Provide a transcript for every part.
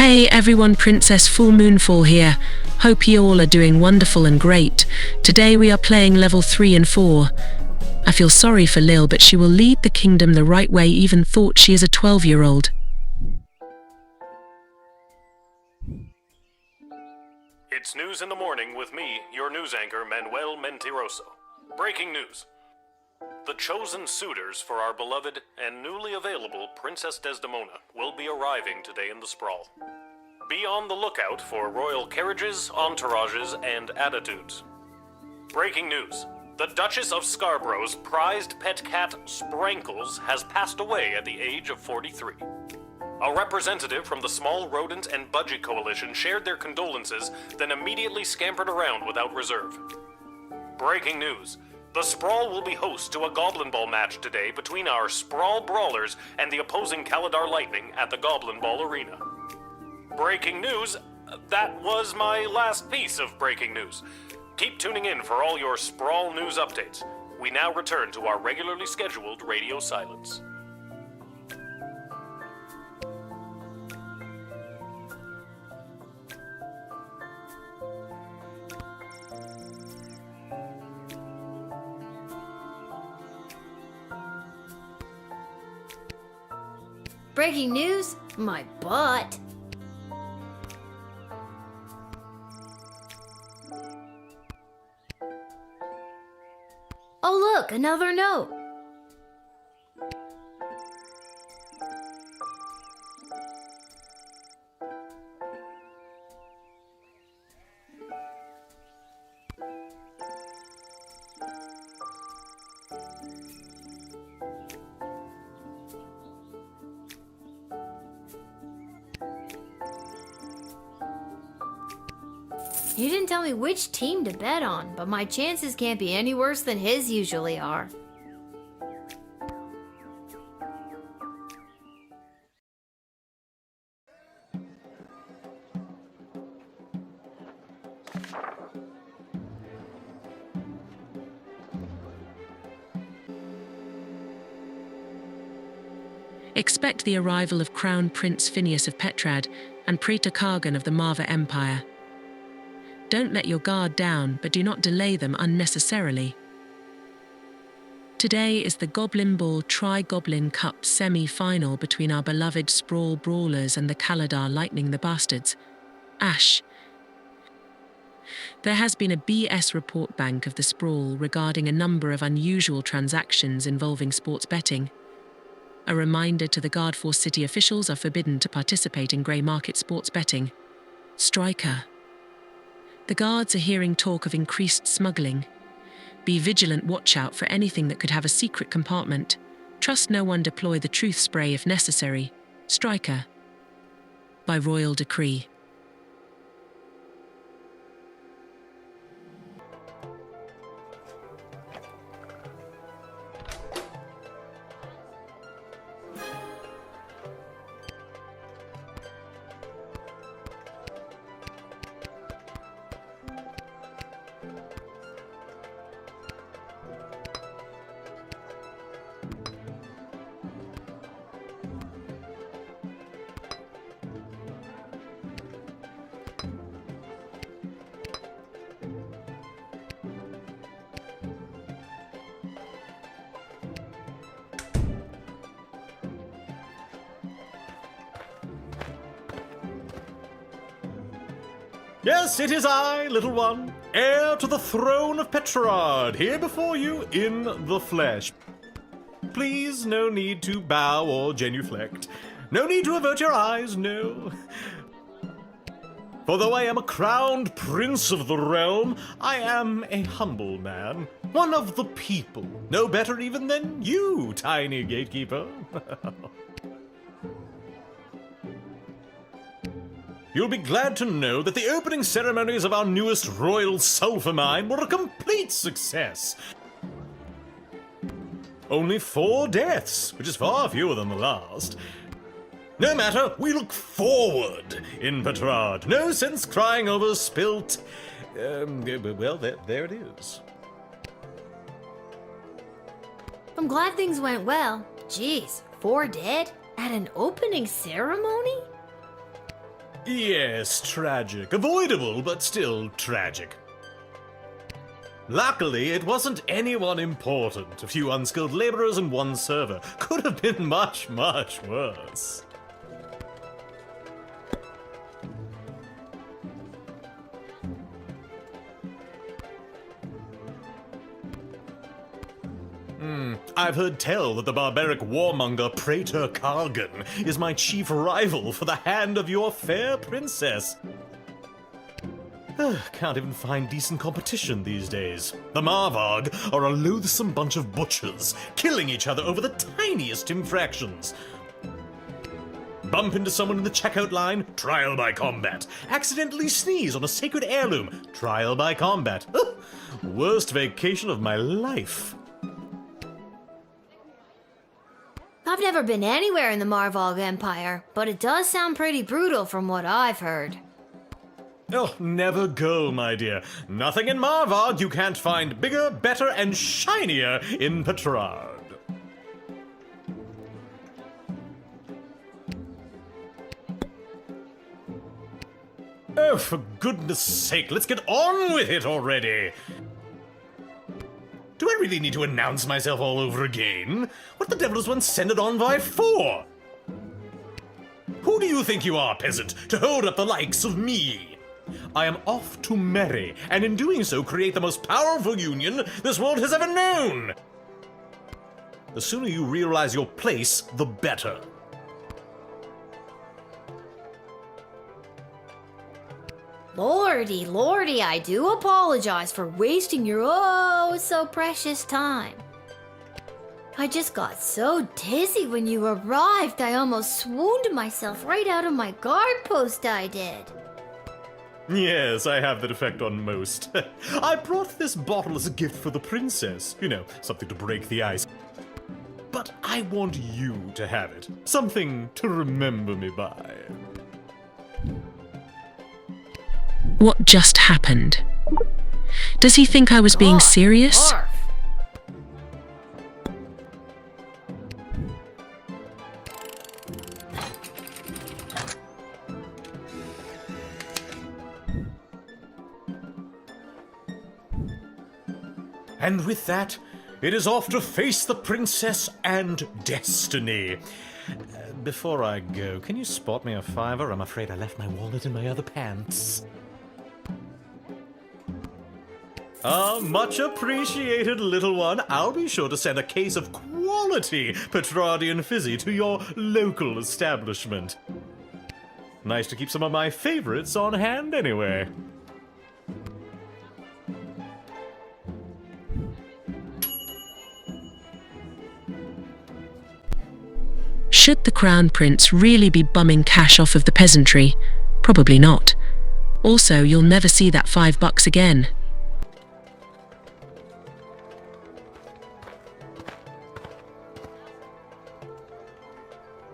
Hey everyone, Princess Full Moonfall here. Hope you all are doing wonderful and great. Today we are playing level 3 and 4. I feel sorry for Lil, but she will lead the kingdom the right way, even thought she is a 12-year-old. It's news in the morning with me, your news anchor, Manuel Mentiroso. Breaking news. The chosen suitors for our beloved and newly available Princess Desdemona will be arriving today in the Sprawl. Be on the lookout for royal carriages, entourages, and attitudes. Breaking news. The Duchess of Scarborough's prized pet cat, Sprankles, has passed away at the age of 43. A representative from the Small Rodent and Budgie Coalition shared their condolences, then immediately scampered around without reserve. Breaking news. The Sprawl will be host to a Goblin Ball match today between our Sprawl Brawlers and the opposing Caladar Lightning at the Goblin Ball Arena. Breaking news. That was my last piece of breaking news. Keep tuning in for all your Sprawl news updates. We now return to our regularly scheduled radio silence. Breaking news? My butt. Oh look, another note. You didn't tell me which team to bet on, but my chances can't be any worse than his usually are. Expect the arrival of Crown Prince Phineas of Petrad and Praetor Kargan of the Marva Empire. Don't let your guard down, but do not delay them unnecessarily. Today is the Goblin Ball Tri-Goblin Cup semi-final between our beloved Sprawl Brawlers and the Caladar Lightning the Bastards. Ash. There has been a BS report bank of the Sprawl regarding a number of unusual transactions involving sports betting. A reminder to the Guard Force city officials are forbidden to participate in grey market sports betting. Striker. The guards are hearing talk of increased smuggling. Be vigilant, watch out for anything that could have a secret compartment. Trust no one, deploy the truth spray if necessary. Striker. By royal decree. Yes, it is I, little one, heir to the throne of Petrad, here before you in the flesh. Please, no need to bow or genuflect. No need to avert your eyes, no. For though I am a crowned prince of the realm, I am a humble man, one of the people, no better even than you, tiny gatekeeper. You'll be glad to know that the opening ceremonies of our newest royal sulphur mine were a complete success. Only 4 deaths, which is far fewer than the last. No matter, we look forward in Petrad. No sense crying over spilt... well, there it is. I'm glad things went well. Jeez, 4 dead? At an opening ceremony? Yes, tragic. Avoidable, but still tragic. Luckily, it wasn't anyone important. A few unskilled laborers and one server. Could have been much, much worse. I've heard tell that the barbaric warmonger Praetor Kargan is my chief rival for the hand of your fair princess. Can't even find decent competition these days. The Marvarg are a loathsome bunch of butchers, killing each other over the tiniest infractions. Bump into someone in the checkout line, trial by combat. Accidentally sneeze on a sacred heirloom, trial by combat. Worst vacation of my life. I've never been anywhere in the Marvalg Empire, but it does sound pretty brutal from what I've heard. Oh, never go, my dear. Nothing in Marvarg you can't find bigger, better, and shinier in Petrard. Oh, for goodness sake, let's get on with it already! Do I really need to announce myself all over again? What the devil does one send an envoy for? Who do you think you are, peasant, to hold up the likes of me? I am off to marry, and in doing so create the most powerful union this world has ever known! The sooner you realize your place, the better. Lordy, I do apologize for wasting your so precious time. I just got so dizzy when you arrived, I almost swooned myself right out of my guard post, I did. Yes, I have that effect on most. I brought this bottle as a gift for the princess. You know, something to break the ice. But I want you to have it. Something to remember me by. What just happened? Does he think I was being serious? Arf. And with that, it is off to face the princess and destiny. Before I go, can you spot me a $5? I'm afraid I left my wallet in my other pants. Much appreciated, little one. I'll be sure to send a case of quality Petrardian fizzy to your local establishment. Nice to keep some of my favorites on hand anyway. Should the Crown Prince really be bumming cash off of the peasantry? Probably not. Also, you'll never see that $5 again.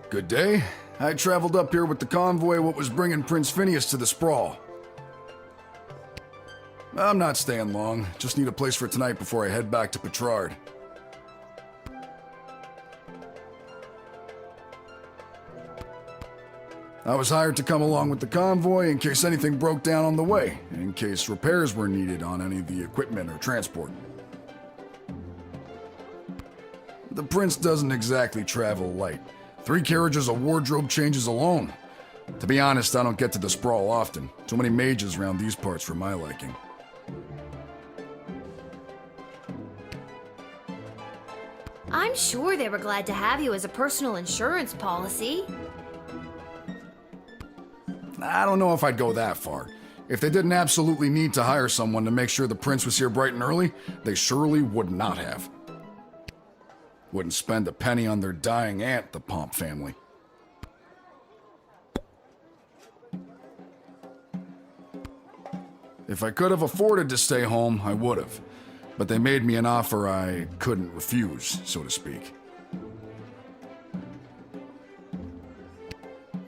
Good day. I traveled up here with the convoy what was bringing Prince Phineas to the sprawl. I'm not staying long. Just need a place for tonight before I head back to Petrard. I was hired to come along with the convoy in case anything broke down on the way, in case repairs were needed on any of the equipment or transport. The prince doesn't exactly travel light. 3 carriages of wardrobe changes alone. To be honest, I don't get to the sprawl often. Too many mages around these parts for my liking. I'm sure they were glad to have you as a personal insurance policy. I don't know if I'd go that far. If they didn't absolutely need to hire someone to make sure the prince was here bright and early, they surely would not have. Wouldn't spend a penny on their dying aunt, the Pomp family. If I could have afforded to stay home, I would have. But they made me an offer I couldn't refuse, so to speak.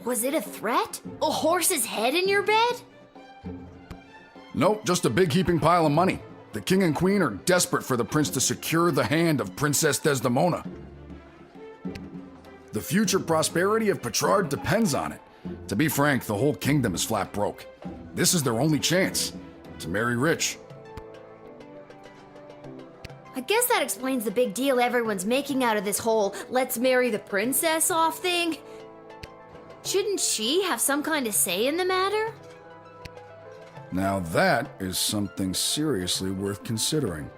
Was it a threat? A horse's head in your bed? Nope, just a big heaping pile of money. The king and queen are desperate for the prince to secure the hand of Princess Desdemona. The future prosperity of Petrard depends on it. To be frank, the whole kingdom is flat broke. This is their only chance to marry rich. I guess that explains the big deal everyone's making out of this whole let's marry the princess off thing. Shouldn't she have some kind of say in the matter? Now that is something seriously worth considering.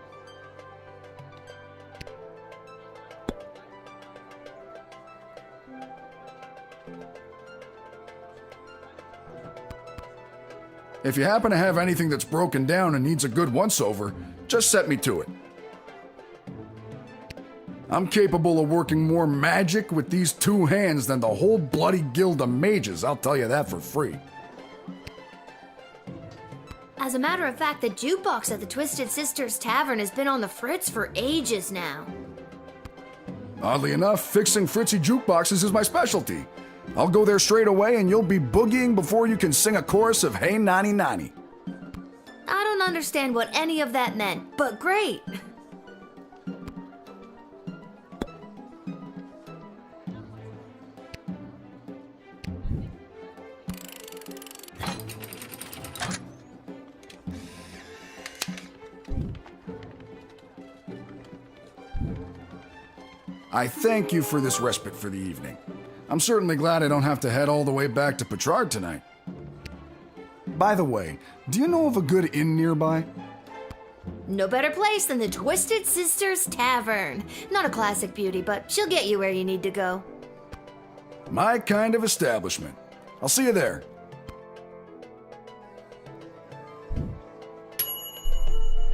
If you happen to have anything that's broken down and needs a good once-over, just set me to it. I'm capable of working more magic with these two hands than the whole bloody guild of mages, I'll tell you that for free. As a matter of fact, the jukebox at the Twisted Sisters Tavern has been on the fritz for ages now. Oddly enough, fixing fritzy jukeboxes is my specialty. I'll go there straight away and you'll be boogieing before you can sing a chorus of Hey Nani Nani. I don't understand what any of that meant, but great. I thank you for this respite for the evening. I'm certainly glad I don't have to head all the way back to Petrard tonight. By the way, do you know of a good inn nearby? No better place than the Twisted Sisters Tavern. Not a classic beauty, but she'll get you where you need to go. My kind of establishment. I'll see you there.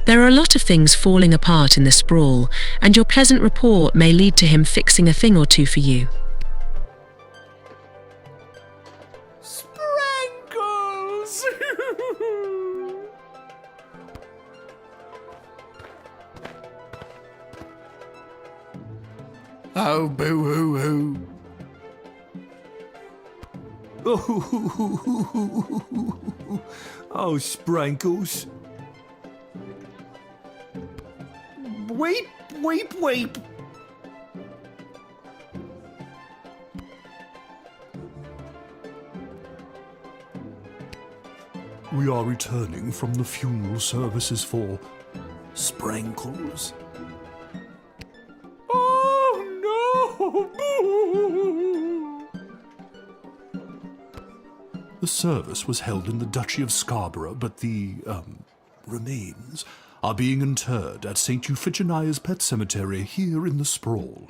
There are a lot of things falling apart in the sprawl, and your pleasant report may lead to him fixing a thing or two for you. Sprankles! Oh, boo-hoo-hoo. Oh, Sprankles. Weep, weep, weep. We are returning from the funeral services for Sprankles. Oh no! The service was held in the Duchy of Scarborough, but the remains are being interred at St. Euphigenia's Pet Cemetery here in the Sprawl.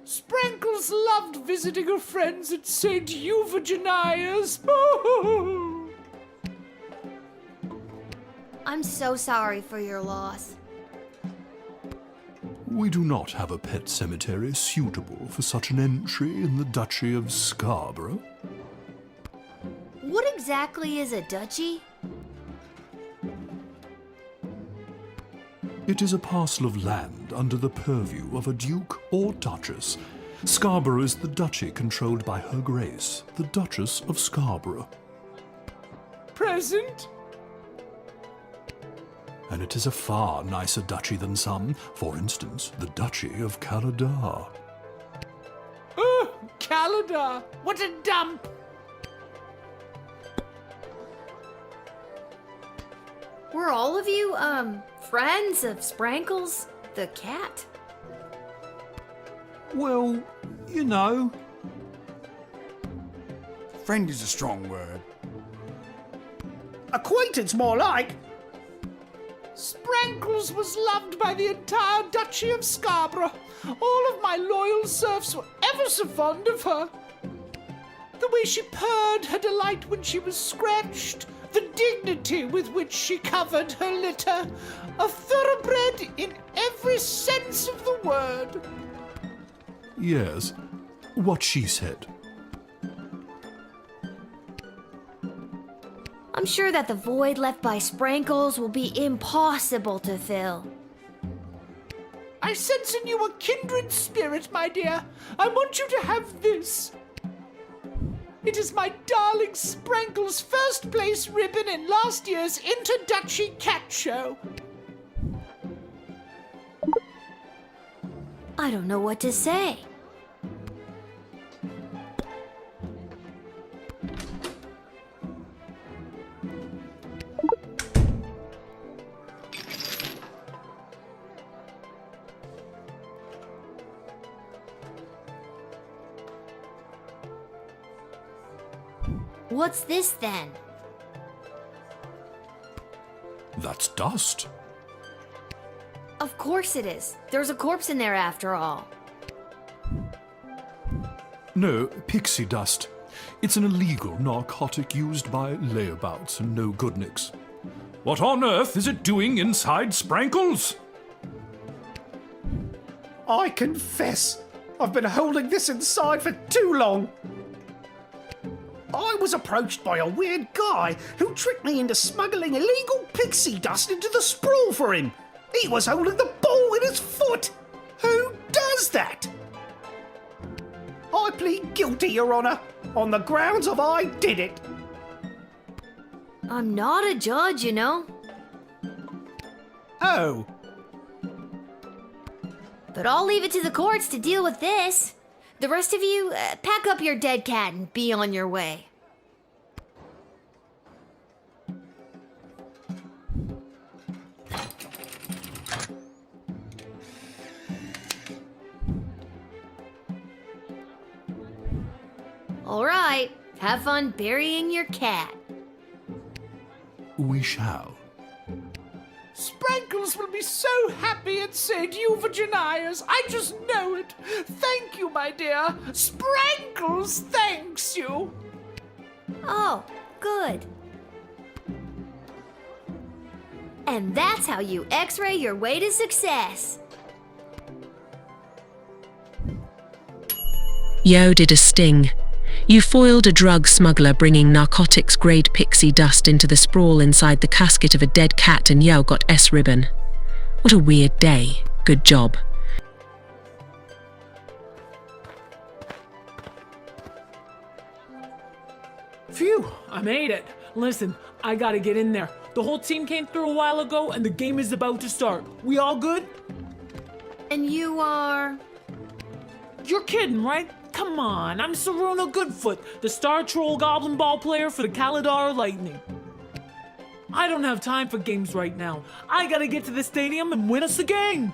Sprankles loved visiting her friends at St. Euphigenia's. I'm so sorry for your loss. We do not have a pet cemetery suitable for such an entry in the Duchy of Scarborough. What exactly is a duchy? It is a parcel of land under the purview of a duke or duchess. Scarborough is the duchy controlled by Her Grace, the Duchess of Scarborough. Present? And it is a far nicer duchy than some, for instance, the Duchy of Caladar. Oh, Caladar! What a dump! Were all of you, friends of Sprankles, the cat? Well, you know. Friend is a strong word. Acquaintance, more like. Sprankles was loved by the entire Duchy of Scarborough. All of my loyal serfs were ever so fond of her. The way she purred her delight when she was scratched, the dignity with which she covered her litter, a thoroughbred in every sense of the word. Yes, what she said. I'm sure that the void left by Sprankles will be impossible to fill. I sense in you a kindred spirit, my dear. I want you to have this. It is my darling Sprankle's first place ribbon in last year's Inter-Duchy Cat Show. I don't know what to say. What's this then? That's dust. Of course it is. There's a corpse in there after all. No, pixie dust. It's an illegal narcotic used by layabouts and no-goodniks. What on earth is it doing inside Sprankles? I confess, I've been holding this inside for too long. I was approached by a weird guy who tricked me into smuggling illegal pixie dust into the sprawl for him. He was holding the ball in his foot. Who does that? I plead guilty, Your Honour, on the grounds of I did it. I'm not a judge, you know. Oh, But I'll leave it to the courts to deal with this. The rest of you, pack up your dead cat and be on your way. All right, have fun burying your cat. We shall. Sprankles will be so happy at St. Euphogenia's. I just know it. Thank you, my dear. Sprankles thanks you. Oh, good. And that's how you x-ray your way to success. Yo did a sting. You foiled a drug smuggler bringing narcotics-grade pixie dust into the sprawl inside the casket of a dead cat, and Yo got S-ribbon. What a weird day. Good job. Phew, I made it. Listen, I gotta get in there. The whole team came through a while ago and the game is about to start. We all good? And you are... You're kidding, right? Come on, I'm Saruna Goodfoot, the Star Troll Goblin Ball player for the Kaladar Lightning. I don't have time for games right now. I gotta get to the stadium and win us a game.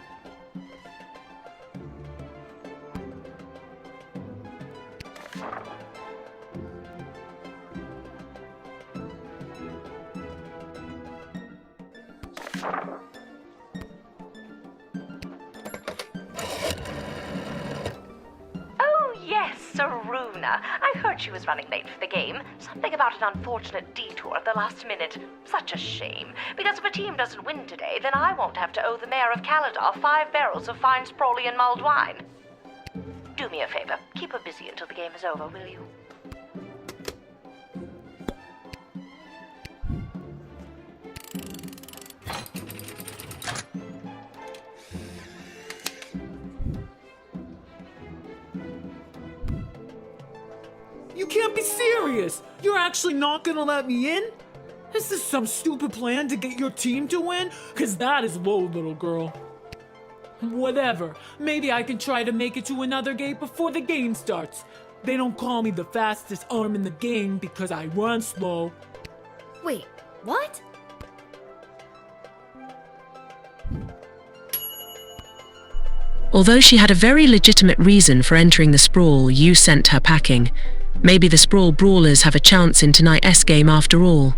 Oh, yes, Saruna. I heard she was running late for the game. Something about an unfortunate detour at the last minute. Such a shame. Because if a team doesn't win today, then I won't have to owe the mayor of Kaladar 5 barrels of fine sprawly and mulled wine. Do me a favor. Keep her busy until the game is over, will you? You can't be serious! You're actually not gonna let me in? Is this some stupid plan to get your team to win? Cause that is low, little girl. Whatever. Maybe I can try to make it to another gate before the game starts. They don't call me the fastest arm in the game because I run slow. Wait, what? Although she had a very legitimate reason for entering the sprawl, you sent her packing. Maybe the sprawl brawlers have a chance in tonight's game after all.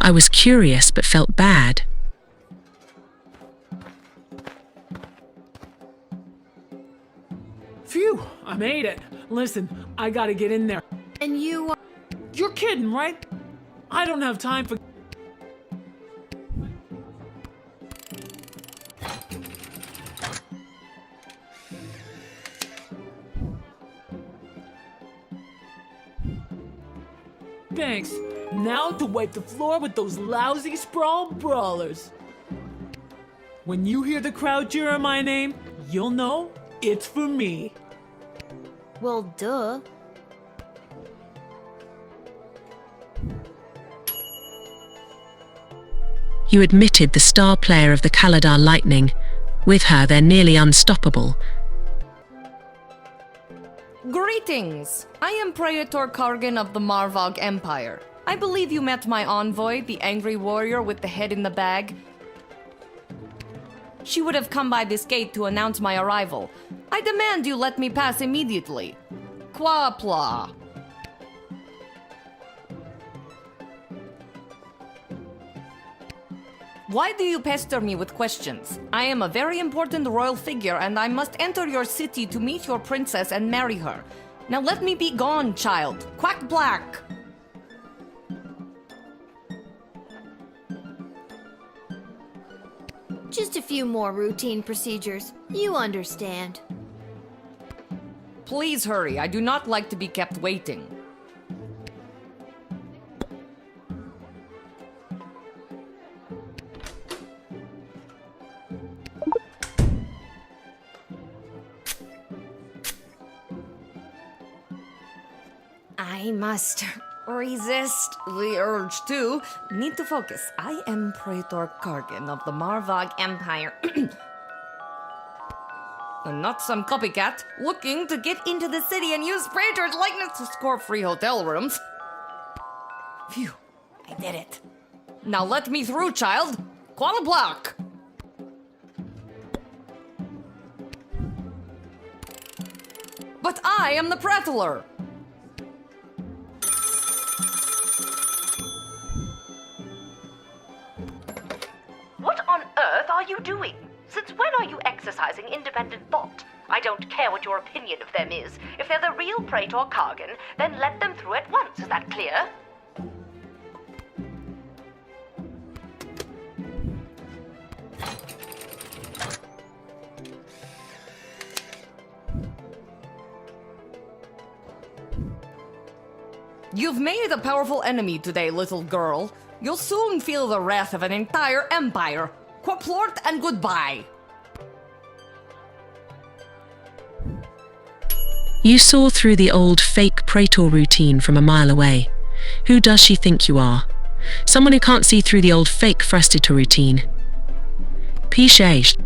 I was curious but felt bad. Phew, I made it. Listen, I gotta get in there. And you are... You're kidding, right? I don't have time for... Thanks. Now to wipe the floor with those lousy sprawl brawlers. When you hear the crowd cheering my name, you'll know it's for me. Well, duh. You admitted the star player of the Kaladar Lightning. With her, they're nearly unstoppable. Greetings! Greetings! I am Praetor Kargan of the Marvog Empire. I believe you met my envoy, the angry warrior with the head in the bag. She would have come by this gate to announce my arrival. I demand you let me pass immediately. Quapla. Why do you pester me with questions? I am a very important royal figure and I must enter your city to meet your princess and marry her. Now let me be gone, child. Quack black! Just a few more routine procedures. You understand. Please hurry, I do not like to be kept waiting. I must resist the urge to. Need to focus. I am Praetor Kargan of the Marvog Empire. And not some copycat looking to get into the city and use Praetor's likeness to score free hotel rooms. Phew, I did it. Now let me through, child. Qualla block. But I am the prattler. What on earth are you doing? Since when are you exercising independent thought? I don't care what your opinion of them is. If they're the real Praetor Kargan, then let them through at once. Is that clear? You've made a powerful enemy today, little girl. You'll soon feel the wrath of an entire empire. Quaplort and goodbye. You saw through the old fake Praetor routine from a mile away. Who does she think you are? Someone who can't see through the old fake Frastitor routine. Piche.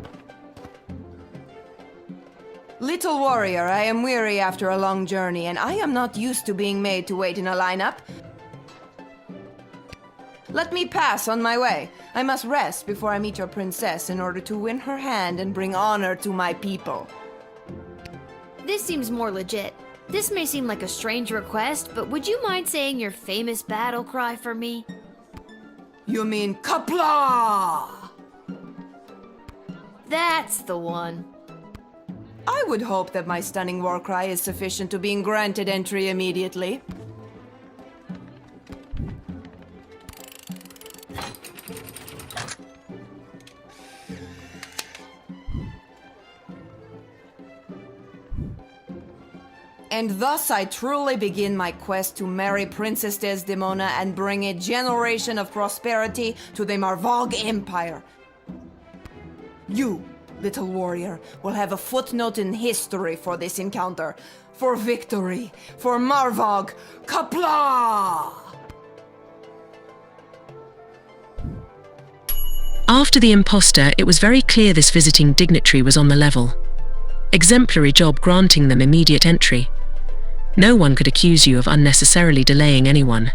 Little warrior, I am weary after a long journey, and I am not used to being made to wait in a lineup. Let me pass on my way. I must rest before I meet your princess in order to win her hand and bring honor to my people. This seems more legit. This may seem like a strange request, but would you mind saying your famous battle cry for me? You mean Kapla? That's the one. I would hope that my stunning war cry is sufficient to being granted entry immediately. And thus I truly begin my quest to marry Princess Desdemona and bring a generation of prosperity to the Marvog Empire. You, little warrior, will have a footnote in history for this encounter. For victory, for Marvog, Kapla! After the imposter, it was very clear this visiting dignitary was on the level. Exemplary job granting them immediate entry. No one could accuse you of unnecessarily delaying anyone.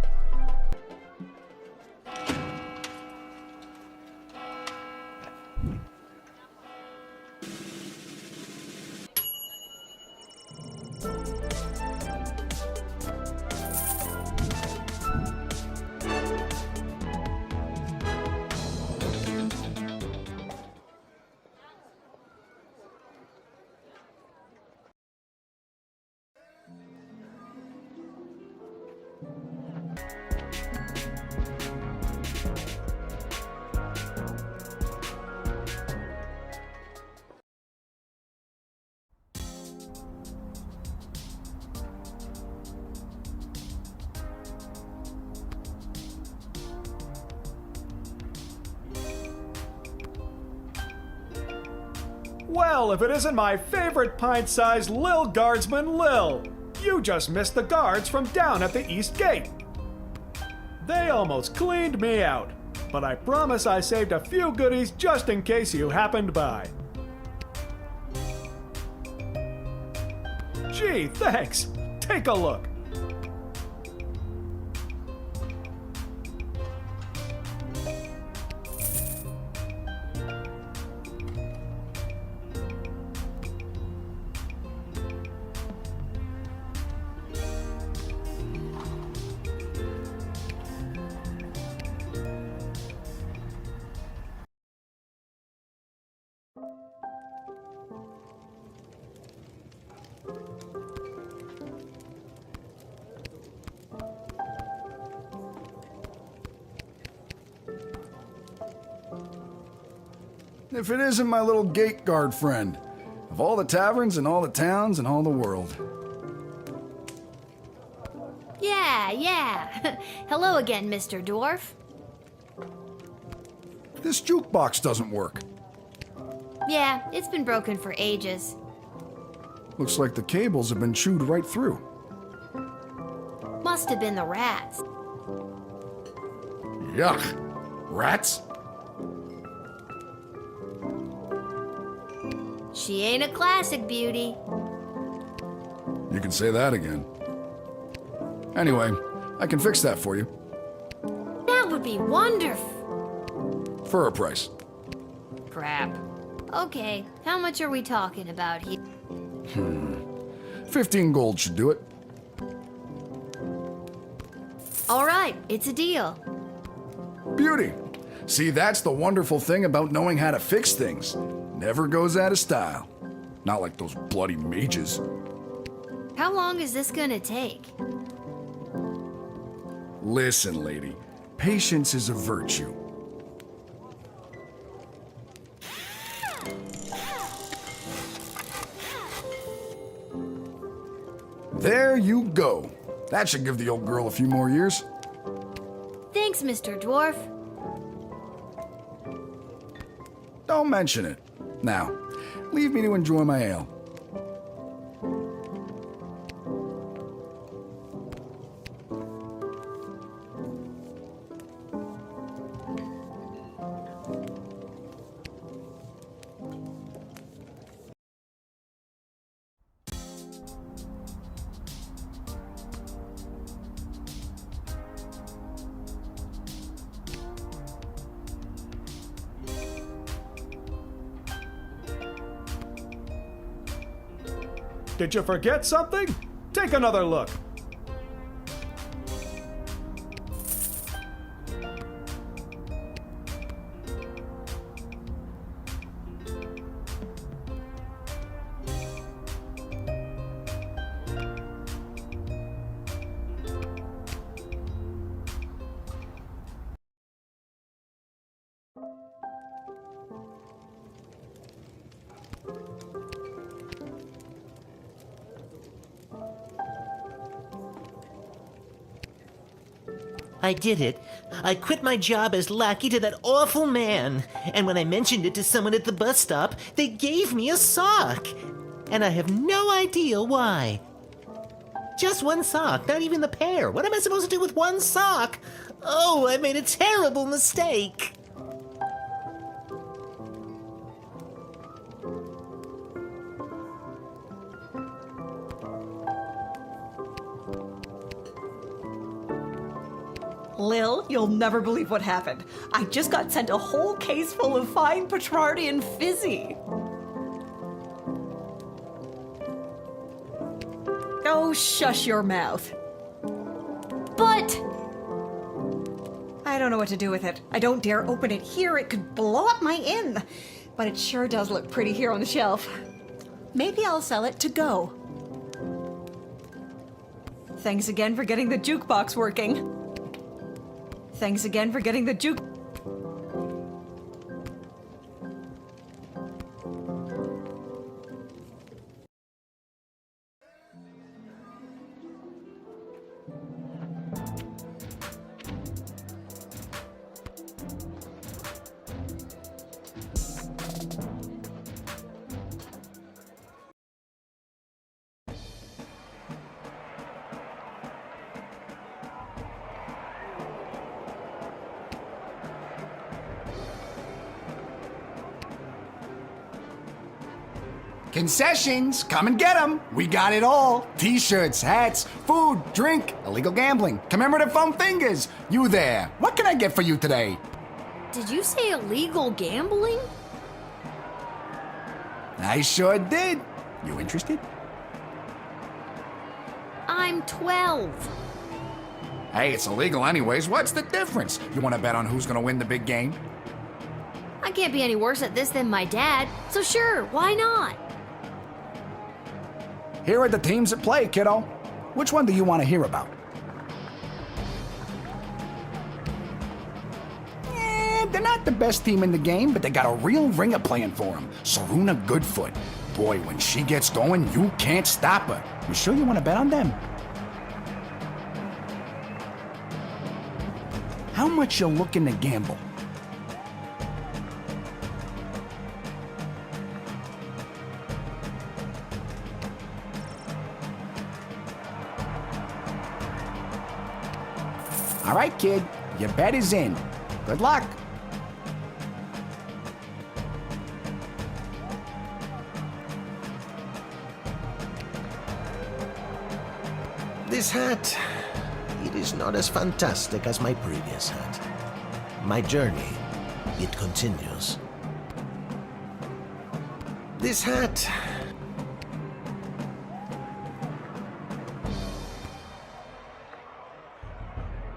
Well, if it isn't my favorite pint-sized Lil Guardsman Lil! You just missed the guards from down at the East Gate! They almost cleaned me out, but I promise I saved a few goodies just in case you happened by. Gee, thanks! Take a look. If it isn't my little gate guard friend, of all the taverns and all the towns and all the world. Yeah. Hello again, Mr. Dwarf. This jukebox doesn't work. Yeah, it's been broken for ages. Looks like the cables have been chewed right through. Must have been the rats. Yuck. Rats? She ain't a classic beauty. You can say that again. Anyway, I can fix that for you. That would be wonderful. For a price. Crap. Okay, how much are we talking about here? 15 gold should do it. All right, it's a deal. Beauty. See, that's the wonderful thing about knowing how to fix things. Never goes out of style. Not like those bloody mages. How long is this gonna take? Listen, lady. Patience is a virtue. There you go. That should give the old girl a few more years. Thanks, Mr. Dwarf. Don't mention it. Now, leave me to enjoy my ale. Did you forget something? Take another look. I did it. I quit my job as lackey to that awful man. And when I mentioned it to someone at the bus stop, they gave me a sock. And I have no idea why. Just one sock, not even the pair. What am I supposed to do with one sock? Oh, I made a terrible mistake. Lil, you'll never believe what happened. I just got sent a whole case full of fine Petrardi and Fizzy. Oh, shush your mouth. But... I don't know what to do with it. I don't dare open it here. It could blow up my inn. But it sure does look pretty here on the shelf. Maybe I'll sell it to go. Thanks again for getting the jukebox working. Thanks again for getting the juke... Concessions, come and get them. We got it all. T-shirts, hats, food, drink, illegal gambling, commemorative foam fingers. You there. What can I get for you today? Did you say illegal gambling? I sure did. You interested? I'm 12. Hey, it's illegal anyways. What's the difference? You want to bet on who's going to win the big game? I can't be any worse at this than my dad, so sure, why not? Here are the teams at play, kiddo. Which one do you want to hear about? They're not the best team in the game, but they got a real ringer playing for them. Saruna Goodfoot. Boy, when she gets going, you can't stop her. You sure you want to bet on them? How much you looking to gamble? All right, kid. Your bet is in. Good luck. This hat, it is not as fantastic as my previous hat. My journey, it continues. This hat...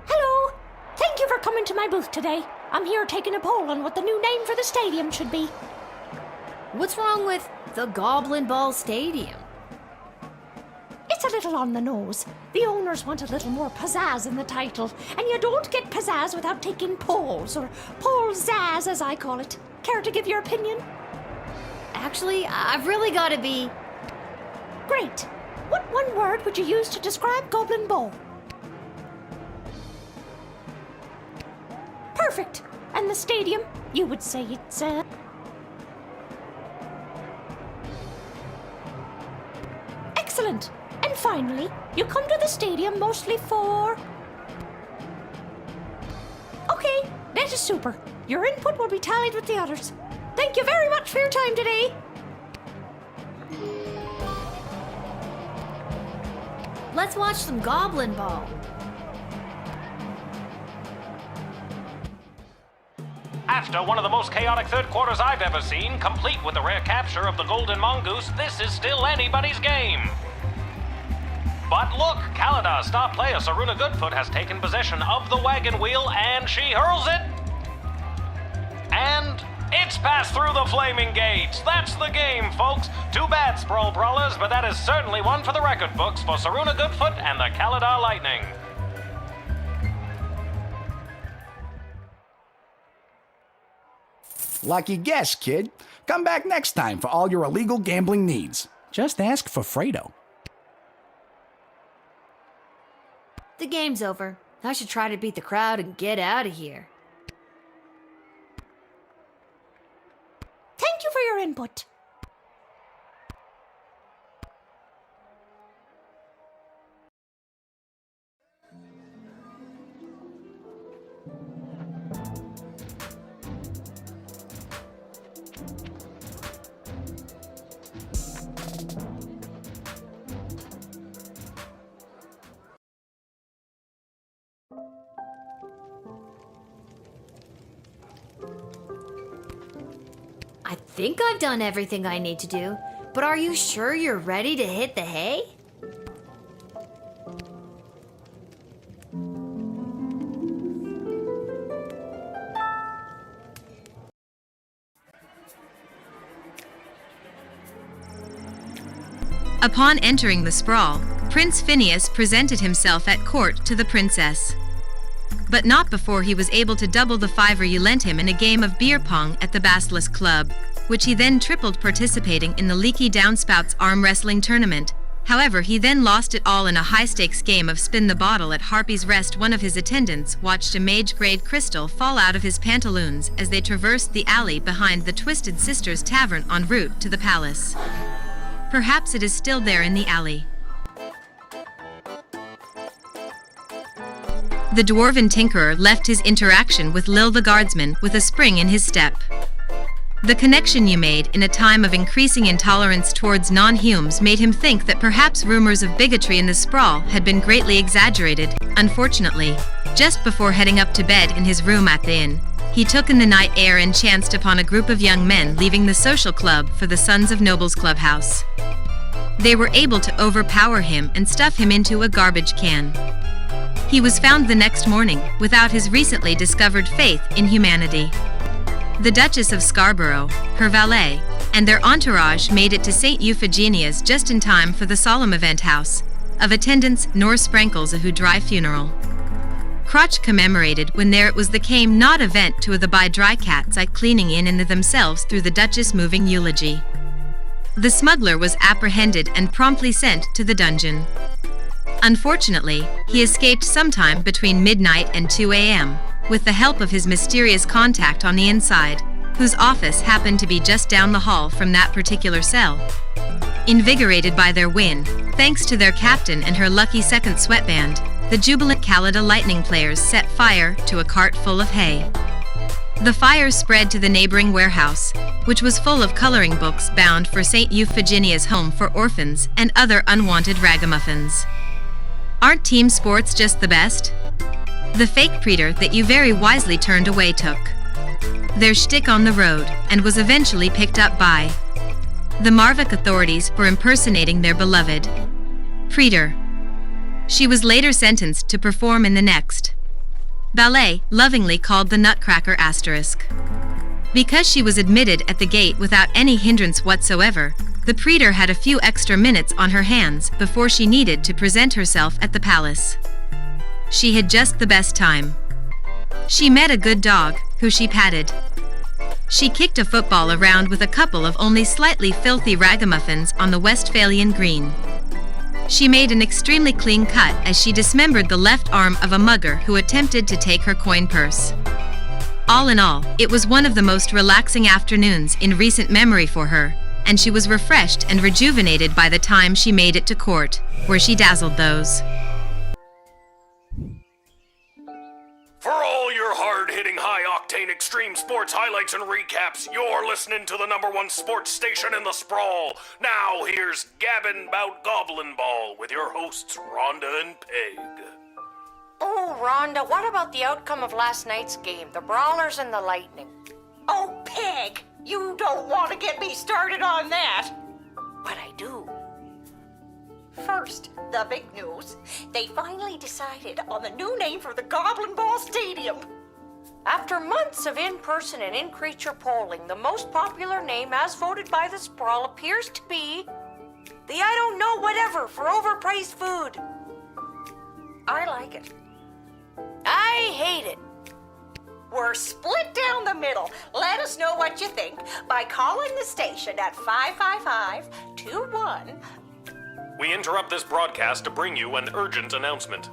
Hello! Thank you for coming to my booth today. I'm here taking a poll on what the new name for the stadium should be. What's wrong with the Goblin Ball Stadium? It's a little on the nose. The owners want a little more pizzazz in the title, and you don't get pizzazz without taking polls, or pole-zazz as I call it. Care to give your opinion? Actually, I've really got to be... Great. What one word would you use to describe Goblin Ball? Perfect. And the stadium, you would say it's Excellent. And finally, you come to the stadium mostly for... Okay, that is super. Your input will be tallied with the others. Thank you very much for your time today. Let's watch some Goblin Ball. After one of the most chaotic third quarters I've ever seen, complete with the rare capture of the Golden Mongoose, this is still anybody's game. But look, Kalida, star player Saruna Goodfoot has taken possession of the wagon wheel and she hurls it. And it's passed through the flaming gates. That's the game, folks. Too bad, Sprawl Brawlers, but that is certainly one for the record books for Saruna Goodfoot and the Kalida Lightning. Lucky guess, kid. Come back next time for all your illegal gambling needs. Just ask for Fredo. The game's over. I should try to beat the crowd and get out of here. Thank you for your input. I think I've done everything I need to do, but are you sure you're ready to hit the hay? Upon entering the sprawl, Prince Phineas presented himself at court to the princess. But not before he was able to double the $5 you lent him in a game of beer pong at the Basilisk Club, which he then tripled participating in the Leaky Downspouts arm wrestling tournament. However, he then lost it all in a high-stakes game of Spin the Bottle at Harpy's Rest. One of his attendants watched a mage-grade crystal fall out of his pantaloons as they traversed the alley behind the Twisted Sisters Tavern en route to the palace. Perhaps it is still there in the alley. The Dwarven Tinkerer left his interaction with Lil the Guardsman with a spring in his step. The connection you made in a time of increasing intolerance towards non-Humes made him think that perhaps rumors of bigotry in the sprawl had been greatly exaggerated. Unfortunately, just before heading up to bed in his room at the inn, he took in the night air and chanced upon a group of young men leaving the social club for the Sons of Nobles clubhouse. They were able to overpower him and stuff him into a garbage can. He was found the next morning without his recently discovered faith in humanity. The Duchess of Scarborough, her valet, and their entourage made it to St. Euphigenia's just in time for the solemn event house of attendance nor sprankles a who dry funeral. Crotch commemorated when there it was the came not event to the by dry cats I cleaning in the themselves through the Duchess moving eulogy. The smuggler was apprehended and promptly sent to the dungeon. Unfortunately, he escaped sometime between midnight and 2 a.m., with the help of his mysterious contact on the inside, whose office happened to be just down the hall from that particular cell. Invigorated by their win, thanks to their captain and her lucky second sweatband, the jubilant Calida Lightning players set fire to a cart full of hay. The fire spread to the neighboring warehouse, which was full of coloring books bound for St. Euphigenia's Home for Orphans and other unwanted ragamuffins. Aren't team sports just the best? The fake praetor that you very wisely turned away took their shtick on the road and was eventually picked up by the Marvick authorities for impersonating their beloved praetor. She was later sentenced to perform in the next ballet, lovingly called the Nutcracker Asterisk. Because she was admitted at the gate without any hindrance whatsoever, the praetor had a few extra minutes on her hands before she needed to present herself at the palace. She had just the best time. She met a good dog, who she patted. She kicked a football around with a couple of only slightly filthy ragamuffins on the Westphalian green. She made an extremely clean cut as she dismembered the left arm of a mugger who attempted to take her coin purse. All in all, it was one of the most relaxing afternoons in recent memory for her, and she was refreshed and rejuvenated by the time she made it to court, where she dazzled those. For all your hard-hitting, high-octane extreme sports highlights and recaps, you're listening to the #1 sports station in the sprawl. Now here's Gabbin' 'Bout Goblin Ball with your hosts Rhonda and Peg. Oh, Rhonda, what about the outcome of last night's game, the Brawlers and the Lightning? Oh, Peg, you don't want to get me started on that. But I do. First, the big news. They finally decided on the new name for the Goblin Ball Stadium. After months of in-person and in-creature polling, the most popular name as voted by the Sprawl appears to be the I don't know whatever for overpriced food. I like it. I hate it. We're split down the middle. Let us know what you think by calling the station at 555-21. We interrupt this broadcast to bring you an urgent announcement.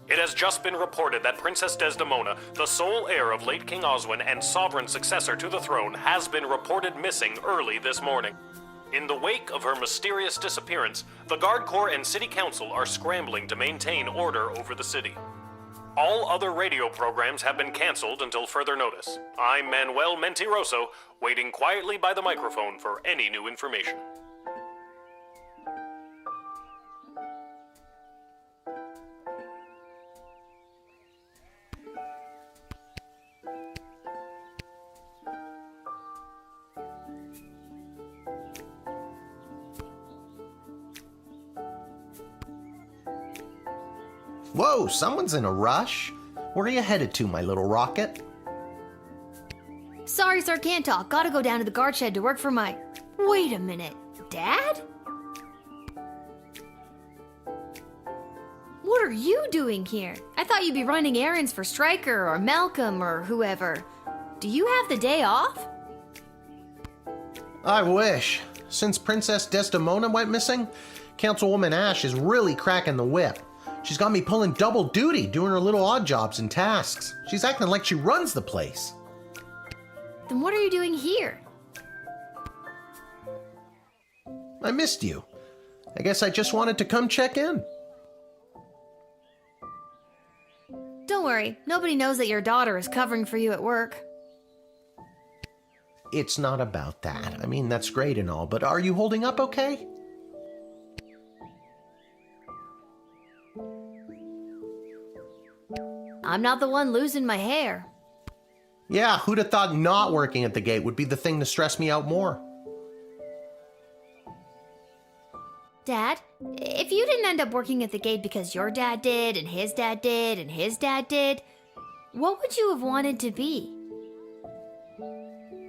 It has just been reported that Princess Desdemona, the sole heir of late King Oswin and sovereign successor to the throne, has been reported missing early this morning. In the wake of her mysterious disappearance, the Guard Corps and City Council are scrambling to maintain order over the city. All other radio programs have been canceled until further notice. I'm Manuel Mentiroso, waiting quietly by the microphone for any new information. Whoa, someone's in a rush. Where are you headed to, my little rocket? Sorry, sir, can't talk. Gotta go down to the guard shed to work for my... Wait a minute. Dad? What are you doing here? I thought you'd be running errands for Stryker or Malcolm or whoever. Do you have the day off? I wish. Since Princess Desdemona went missing, Councilwoman Ash is really cracking the whip. She's got me pulling double duty, doing her little odd jobs and tasks. She's acting like she runs the place. Then what are you doing here? I missed you. I guess I just wanted to come check in. Don't worry, nobody knows that your daughter is covering for you at work. it's not about that. I mean, that's great and all, but are you holding up okay? I'm not the one losing my hair. Yeah, who'd have thought not working at the gate would be the thing to stress me out more? Dad, if you didn't end up working at the gate because your dad did, and his dad did, and his dad did, what would you have wanted to be?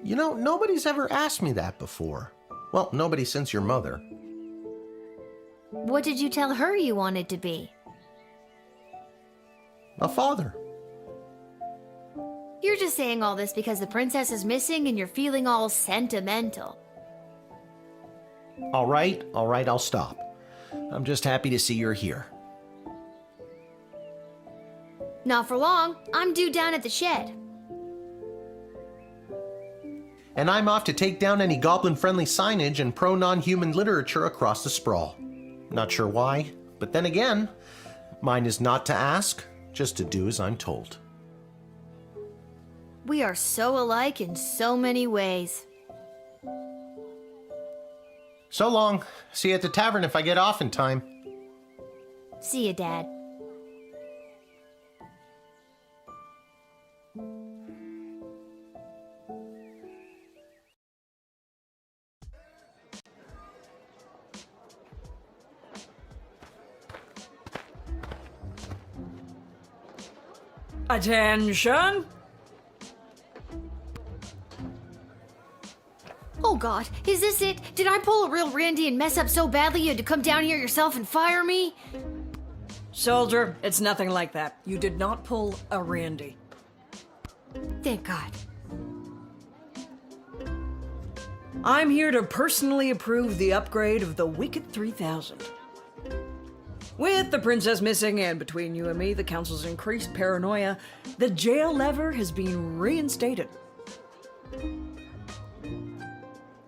You know, nobody's ever asked me that before. Well, nobody since your mother. What did you tell her you wanted to be? A father. You're just saying all this because the princess is missing and you're feeling all sentimental. All right, I'll stop. I'm just happy to see you're here. Not for long. I'm due down at the shed. And I'm off to take down any goblin-friendly signage and pro-non-human literature across the sprawl. Not sure why, but then again, mine is not to ask, just to do as I'm told. We are so alike in so many ways. So long. See you at the tavern if I get off in time. See you, Dad. Attention! Oh God, is this it? Did I pull a real Randy and mess up so badly you had to come down here yourself and fire me? Soldier, it's nothing like that. You did not pull a Randy. Thank God. I'm here to personally approve the upgrade of the Wicked 3000. With the princess missing and between you and me, the council's increased paranoia, the jail lever has been reinstated.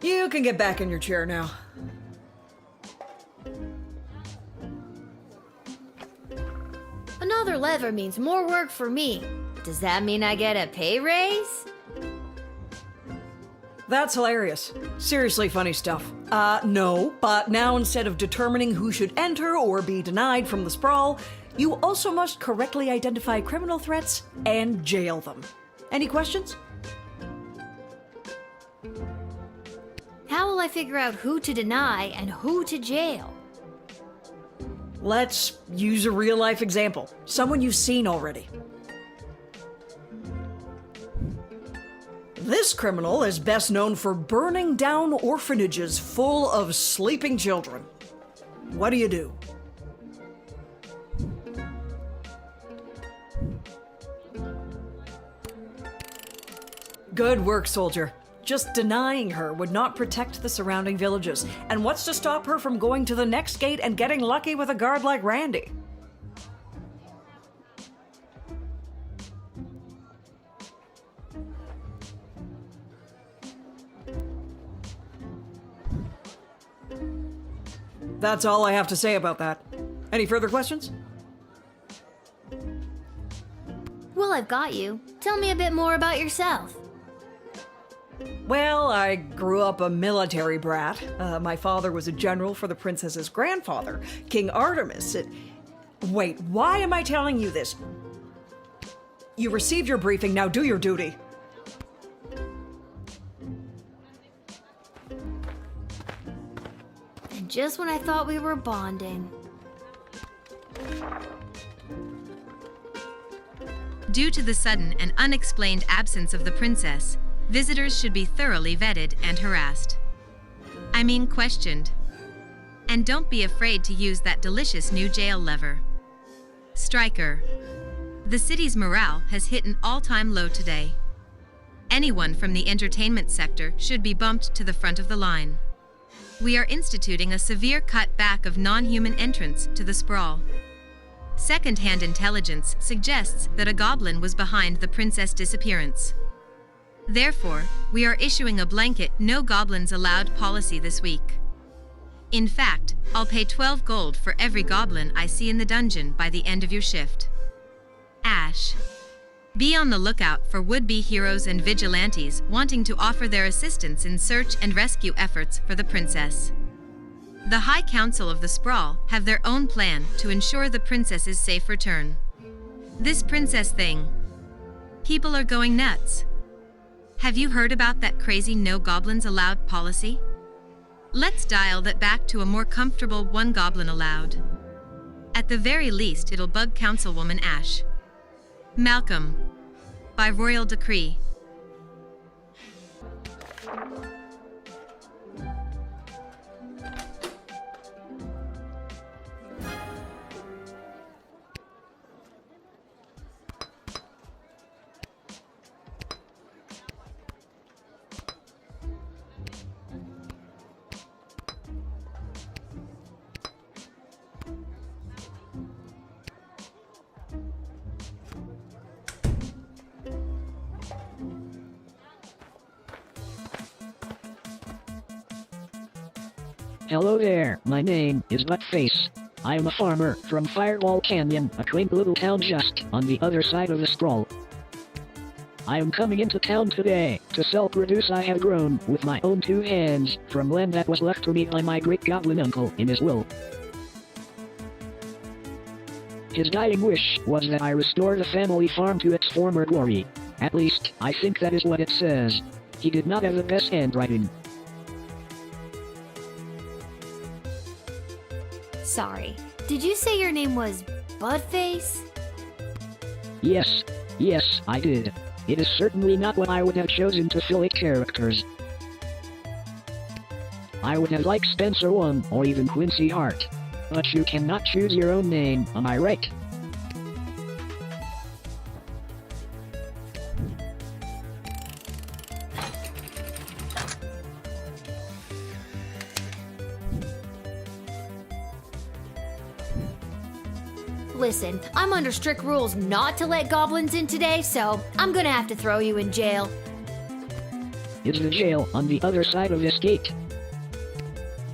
You can get back in your chair now. Another lever means more work for me. Does that mean I get a pay raise? That's hilarious. Seriously funny stuff. No, but now instead of determining who should enter or be denied from the sprawl, you also must correctly identify criminal threats and jail them. Any questions? How will I figure out who to deny and who to jail? Let's use a real-life example. Someone you've seen already. This criminal is best known for burning down orphanages full of sleeping children. What do you do? Good work, soldier. Just denying her would not protect the surrounding villages. And what's to stop her from going to the next gate and getting lucky with a guard like Randy? That's all I have to say about that. Any further questions? Well, I've got you. Tell me a bit more about yourself. Well, I grew up a military brat. My father was a general for the princess's grandfather, King Artemis. Wait, why am I telling you this? You received your briefing, now do your duty. And just when I thought we were bonding. Due to the sudden and unexplained absence of the princess, visitors should be thoroughly vetted and harassed. I mean questioned. And don't be afraid to use that delicious new jail lever. Striker. The city's morale has hit an all-time low today. Anyone from the entertainment sector should be bumped to the front of the line. We are instituting a severe cutback of non-human entrance to the sprawl. Second-hand intelligence suggests that a goblin was behind the princess disappearance. Therefore, we are issuing a blanket no goblins allowed policy this week. In fact, I'll pay 12 gold for every goblin I see in the dungeon by the end of your shift. Ash. Be on the lookout for would-be heroes and vigilantes wanting to offer their assistance in search and rescue efforts for the princess. The High Council of the Sprawl have their own plan to ensure the princess's safe return. This princess thing. People are going nuts. Have you heard about that crazy no goblins allowed policy? Let's dial that back to a more comfortable one goblin allowed. At the very least, it'll bug Councilwoman Ash. Malcolm. By royal decree. Hello there, my name is Buttface. I am a farmer from Firewall Canyon, a quaint little town just on the other side of the sprawl. I am coming into town today to sell produce I have grown with my own 2 hands from land that was left to me by my great goblin uncle in his will. His dying wish was that I restore the family farm to its former glory. At least, I think that is what it says. He did not have the best handwriting. Sorry, did you say your name was Buttface? Yes, I did. It is certainly not what I would have chosen to fill 8 characters. I would have liked Spencer 1 or even Quincy Hart. But you cannot choose your own name, am I right? Listen, I'm under strict rules not to let goblins in today, so I'm gonna have to throw you in jail. Is the jail on the other side of this gate?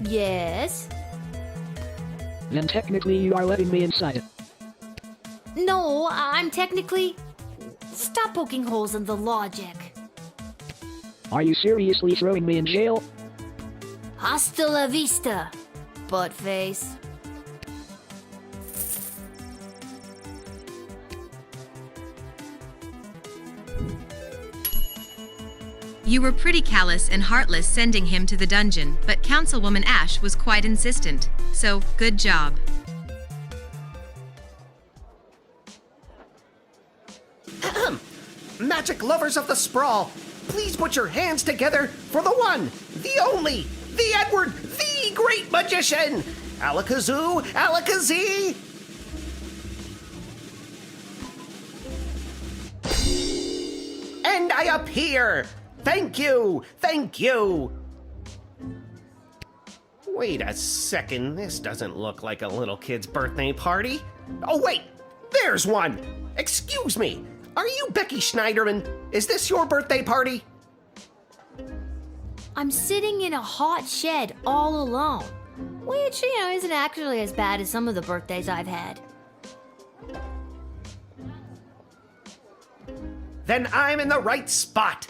Yes? Then technically you are letting me inside it. No, I'm technically... Stop poking holes in the logic. Are you seriously throwing me in jail? Hasta la vista, Buttface. You were pretty callous and heartless sending him to the dungeon, but Councilwoman Ash was quite insistent. So, good job. Magic lovers of the sprawl, please put your hands together for the one, the only, the Edward, the great magician! Alakazoo, Alakazee! And I appear! Thank you! Thank you! Wait a second, this doesn't look like a little kid's birthday party. Oh wait, there's one! Excuse me, are you Becky Schneiderman? Is this your birthday party? I'm sitting in a hot shed all alone, which, isn't actually as bad as some of the birthdays I've had. Then I'm in the right spot.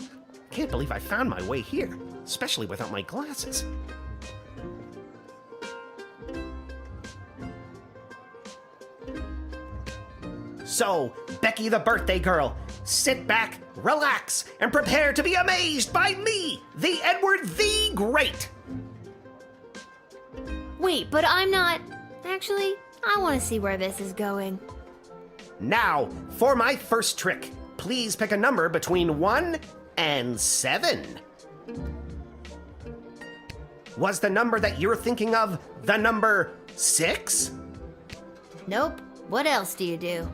Can't believe I found my way here, especially without my glasses. So, Becky the birthday girl, sit back, relax, and prepare to be amazed by me, the Edward the Great. Wait, but I'm not... Actually, I want to see where this is going. Now, for my first trick, please pick a number between 1 and 7. Was the number that you're thinking of the number 6? Nope. What else do you do?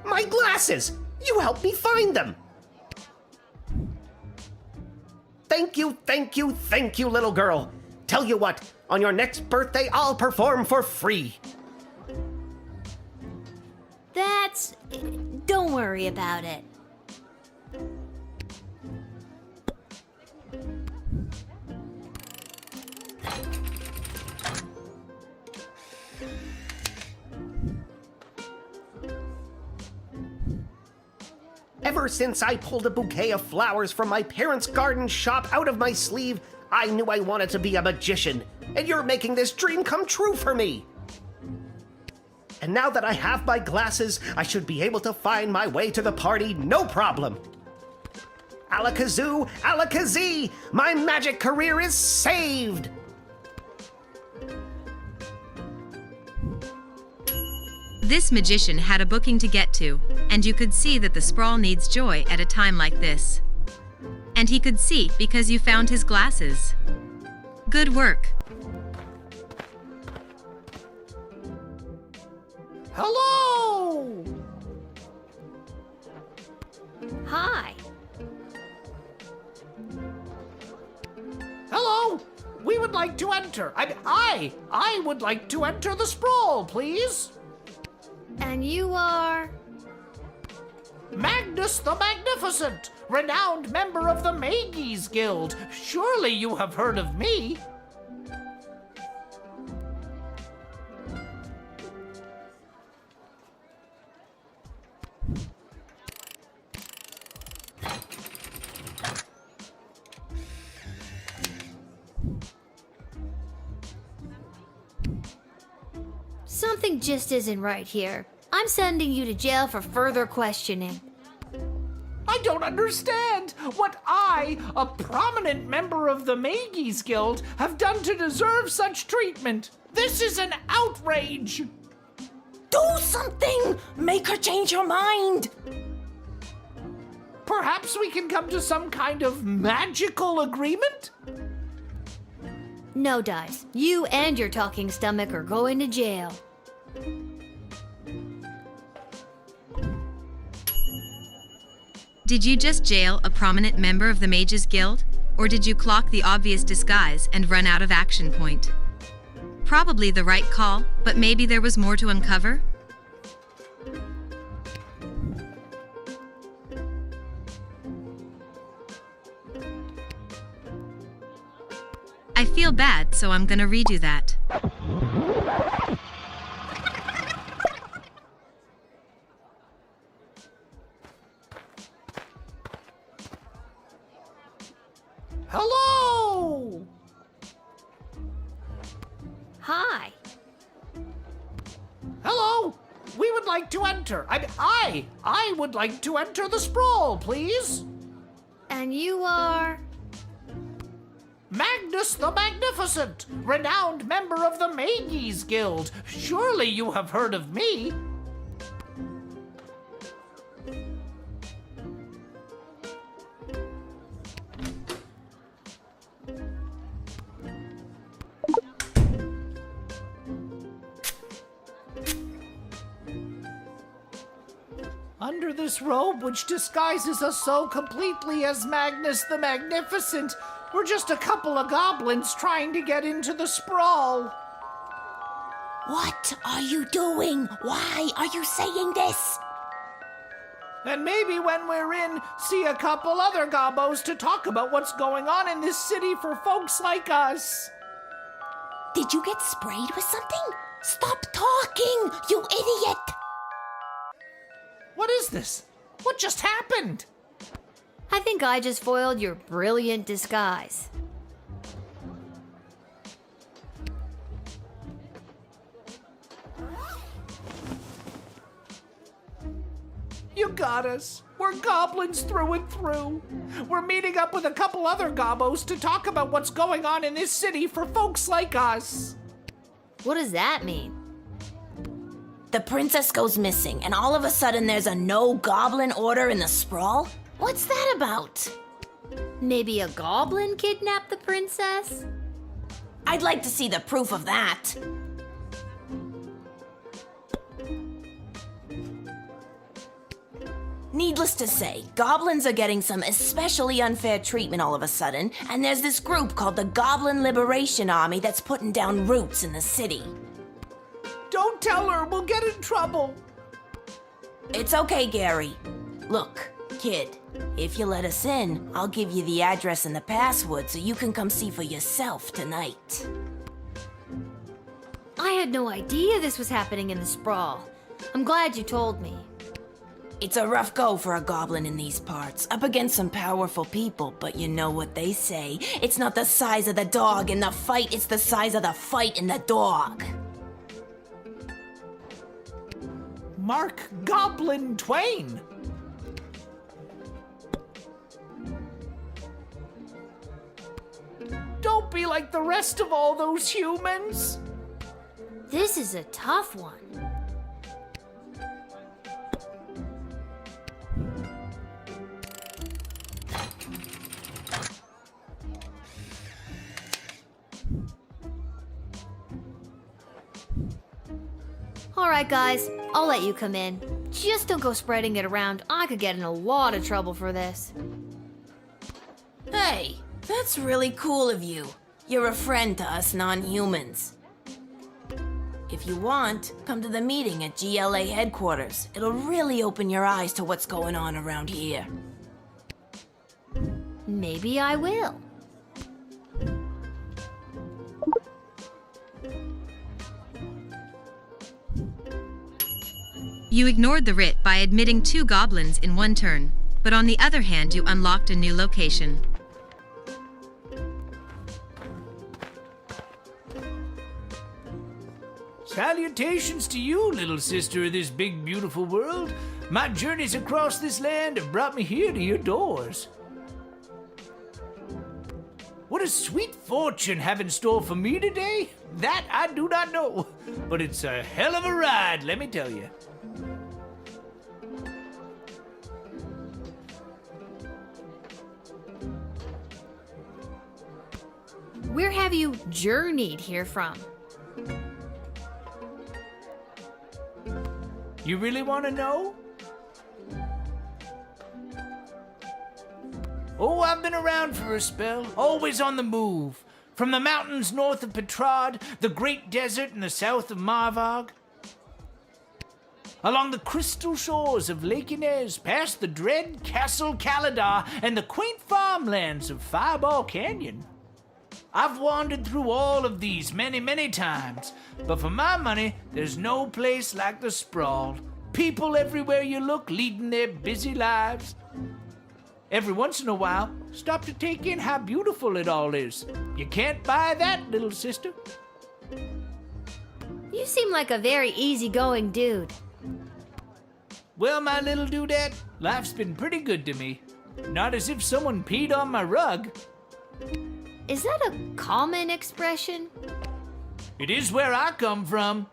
My glasses! You helped me find them! Thank you, little girl. Tell you what, on your next birthday, I'll perform for free. That's... Don't worry about it. Ever since I pulled a bouquet of flowers from my parents' garden shop out of my sleeve, I knew I wanted to be a magician, and you're making this dream come true for me. And now that I have my glasses, I should be able to find my way to the party, no problem. Alakazoo, Alakazee, my magic career is saved! This magician had a booking to get to, and you could see that the sprawl needs joy at a time like this. And he could see because you found his glasses. Good work. Hello! Hi. Hello! We would like to enter. I would like to enter the sprawl, please. And you are? Magnus the Magnificent, renowned member of the Mages Guild. Surely you have heard of me. Something just isn't right here. I'm sending you to jail for further questioning. I don't understand what I, a prominent member of the Mages Guild, have done to deserve such treatment. This is an outrage. Do something! Make her change her mind! Perhaps we can come to some kind of magical agreement? No, Dice. You and your talking stomach are going to jail. Did you just jail a prominent member of the Mages Guild? Or did you clock the obvious disguise and run out of action point? Probably the right call, but maybe there was more to uncover? I feel bad, so I'm gonna redo that. Hello! Hi. Hello! We would like to enter. I would like to enter the sprawl, please. And you are? Magnus the Magnificent, renowned member of the Mages Guild. Surely you have heard of me. Under this robe which disguises us so completely as Magnus the Magnificent, we're just a couple of goblins trying to get into the sprawl. What are you doing? Why are you saying this? And maybe when we're in, see a couple other gobbos to talk about what's going on in this city for folks like us. Did you get sprayed with something? Stop talking, you idiot! What is this? What just happened? I think I just foiled your brilliant disguise. You got us. We're goblins through and through. We're meeting up with a couple other gobbos to talk about what's going on in this city for folks like us. What does that mean? The princess goes missing, and all of a sudden there's a no-goblin order in the sprawl? What's that about? Maybe a goblin kidnapped the princess? I'd like to see the proof of that. Needless to say, goblins are getting some especially unfair treatment all of a sudden, and there's this group called the Goblin Liberation Army that's putting down roots in the city. Don't tell her, we'll get in trouble. It's okay, Gary. Look, kid, if you let us in, I'll give you the address and the password so you can come see for yourself tonight. I had no idea this was happening in the sprawl. I'm glad you told me. It's a rough go for a goblin in these parts, up against some powerful people, but you know what they say. It's not the size of the dog in the fight, it's the size of the fight in the dog. Mark Goblin Twain. Don't be like the rest of all those humans. This is a tough one. Alright guys, I'll let you come in. Just don't go spreading it around. I could get in a lot of trouble for this. Hey, that's really cool of you. You're a friend to us non-humans. If you want, come to the meeting at GLA headquarters. It'll really open your eyes to what's going on around here. Maybe I will. You ignored the writ by admitting 2 goblins in 1 turn, but on the other hand you unlocked a new location. Salutations to you, little sister of this big, beautiful world. My journeys across this land have brought me here to your doors. What a sweet fortune have in store for me today? That I do not know, but it's a hell of a ride, let me tell you. Where have you journeyed here from? You really want to know? Oh, I've been around for a spell, always on the move. From the mountains north of Petrad, the great desert in the south of Marvog, along the crystal shores of Lake Inez, past the dread Castle Caladar and the quaint farmlands of Fireball Canyon. I've wandered through all of these many, many times, but for my money, there's no place like the sprawl. People everywhere you look leading their busy lives. Every once in a while, stop to take in how beautiful it all is. You can't buy that, little sister. You seem like a very easygoing dude. Well, my little dudette, life's been pretty good to me. Not as if someone peed on my rug. Is that a common expression? It is where I come from.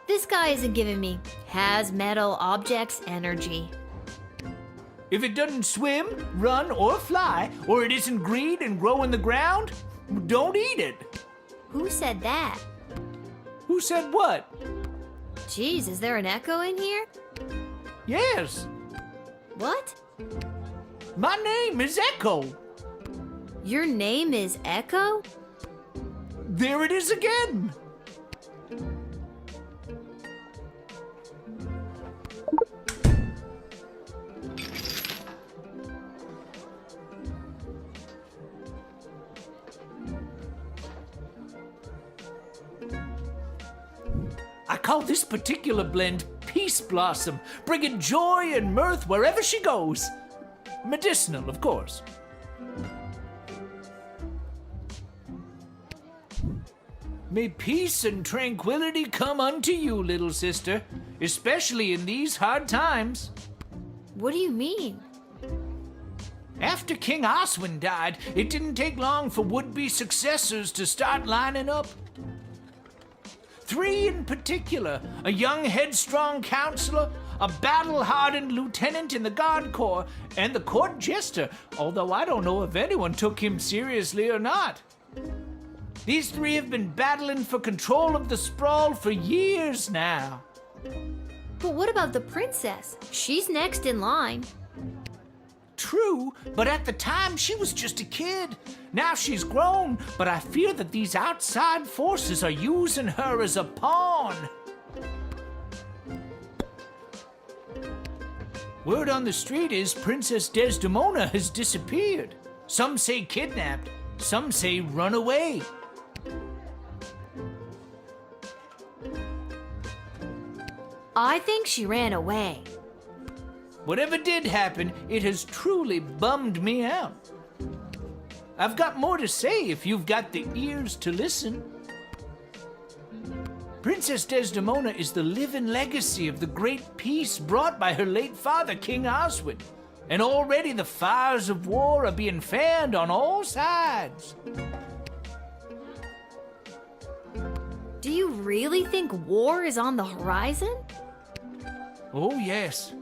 This guy isn't giving me has metal objects energy. If it doesn't swim, run, or fly, or it isn't green and grow in the ground, don't eat it. Who said that? Who said what? Jeez, is there an echo in here? Yes. What? My name is Echo. Your name is Echo? There it is again. I call this particular blend Peace Blossom, bringing joy and mirth wherever she goes. Medicinal, of course. May peace and tranquility come unto you, little sister, especially in these hard times. What do you mean? After King Oswin died, it didn't take long for would-be successors to start lining up. 3 in particular, a young headstrong counselor, a battle-hardened lieutenant in the Guard Corps, and the court jester, although I don't know if anyone took him seriously or not. These 3 have been battling for control of the sprawl for years now. But what about the princess? She's next in line. true, but at the time she was just a kid. Now she's grown, but I fear that these outside forces are using her as a pawn. Word on the street is Princess Desdemona has disappeared. Some say kidnapped, some say run away. I think she ran away. Whatever did happen, it has truly bummed me out. I've got more to say if you've got the ears to listen. Princess Desdemona is the living legacy of the great peace brought by her late father, King Oswin. And already the fires of war are being fanned on all sides. Do you really think war is on the horizon? Oh, yes.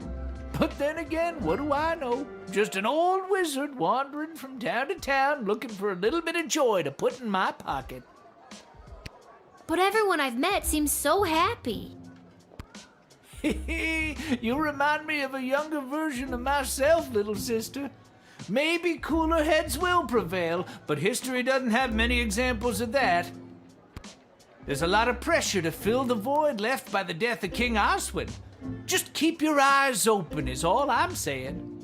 But then again, what do I know? Just an old wizard wandering from town to town looking for a little bit of joy to put in my pocket. But everyone I've met seems so happy. You remind me of a younger version of myself, little sister. Maybe cooler heads will prevail, but history doesn't have many examples of that. There's a lot of pressure to fill the void left by the death of King Oswin. Just keep your eyes open is all I'm saying.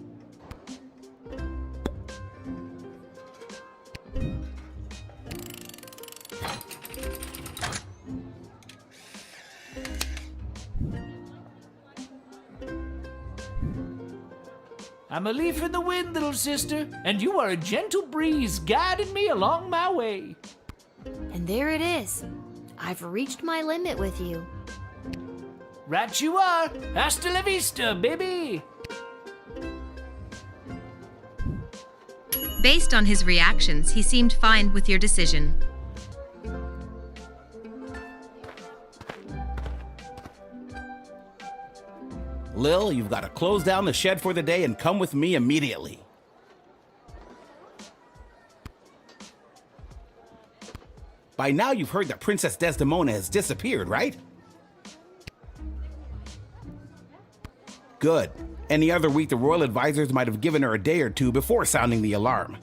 I'm a leaf in the wind, little sister, and you are a gentle breeze guiding me along my way. And there it is. I've reached my limit with you. Right you are. Hasta la vista, baby. Based on his reactions, he seemed fine with your decision. Lil, you've got to close down the shed for the day and come with me immediately. By now you've heard that Princess Desdemona has disappeared, right? Good. Any other week the royal advisors might have given her a day or two before sounding the alarm.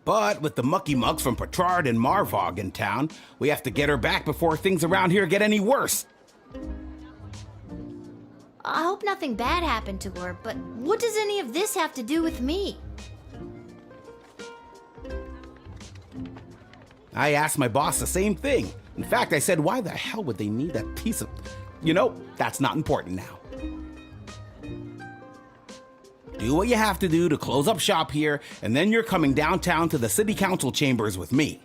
But with the mucky mucks from Petrard and Marvog in town, we have to get her back before things around here get any worse. I hope nothing bad happened to her, but what does any of this have to do with me? I asked my boss the same thing. In fact, I said, why the hell would they need that piece of... You know, that's not important now. Do what you have to do to close up shop here, and then you're coming downtown to the city council chambers with me.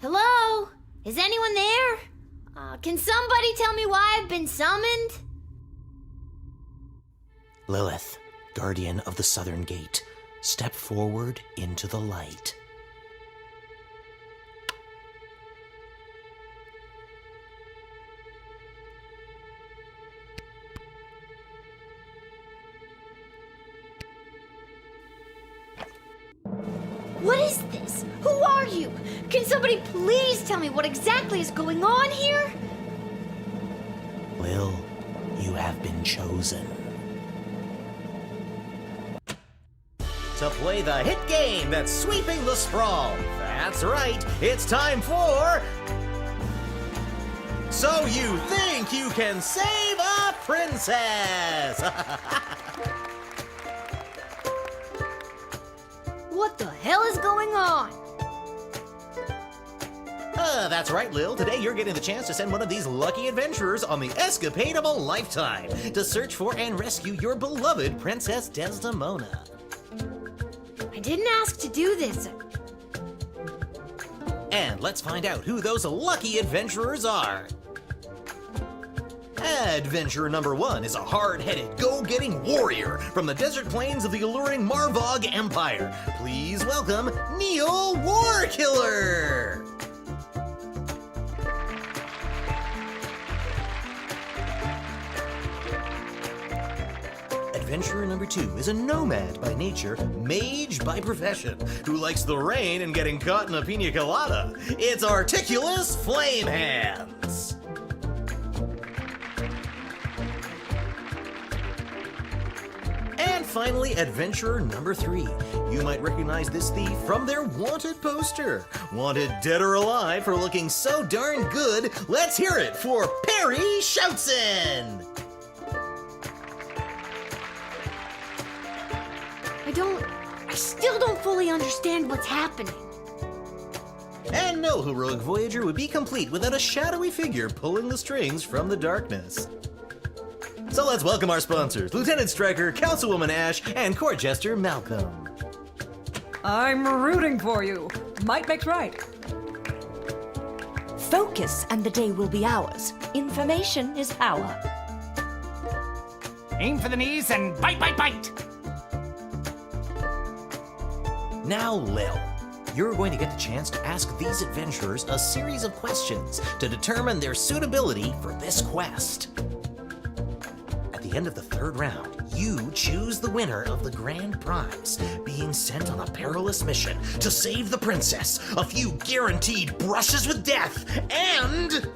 Hello? Is anyone there? Can somebody tell me why I've been summoned? Lilith, guardian of the Southern Gate, step forward into the light. What is this? Who are you? Can somebody please tell me what exactly is going on here? Lil, you have been chosen. To play the hit game that's sweeping the sprawl. That's right, it's time for... So you think you can save a princess? What the hell is going on? That's right, Lil. Today you're getting the chance to send one of these lucky adventurers on the escapade of a lifetime to search for and rescue your beloved Princess Desdemona. I didn't ask to do this. And let's find out who those lucky adventurers are. Adventurer number 1 is a hard-headed, go-getting warrior from the desert plains of the alluring Marvog Empire. Please welcome Neil Warkiller! Adventurer number 2 is a nomad by nature, mage by profession, who likes the rain and getting caught in a pina colada. It's Articulous Flamehands! And finally, Adventurer number 3. You might recognize this thief from their wanted poster. Wanted dead or alive for looking so darn good, let's hear it for Perry Shoutson! I still don't fully understand what's happening. And no heroic voyager would be complete without a shadowy figure pulling the strings from the darkness. So let's welcome our sponsors, Lieutenant Stryker, Councilwoman Ash, and Court Jester Malcolm. I'm rooting for you. Might makes right. Focus and the day will be ours. Information is power. Aim for the knees and bite, bite, bite! Now, Lil, you're going to get the chance to ask these adventurers a series of questions to determine their suitability for this quest. At the end of the third round, you choose the winner of the grand prize, being sent on a perilous mission to save the princess, a few guaranteed brushes with death, and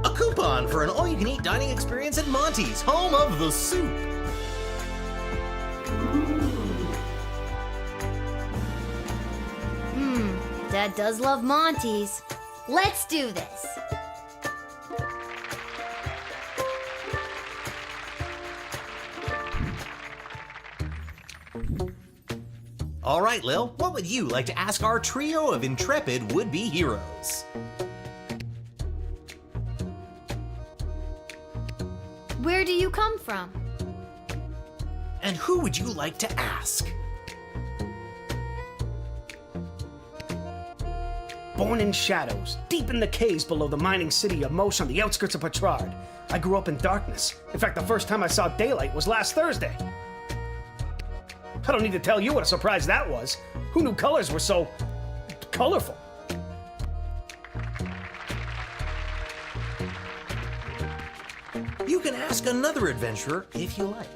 a coupon for an all-you-can-eat dining experience at Monty's, home of the soup. Dad does love Monty's. Let's do this. All right, Lil, what would you like to ask our trio of intrepid would-be heroes? Where do you come from? And who would you like to ask? Born in shadows, deep in the caves below the mining city of Mosh on the outskirts of Petrard. I grew up in darkness. In fact, the first time I saw daylight was last Thursday. I don't need to tell you what a surprise that was. Who knew colors were so colorful? You can ask another adventurer if you like.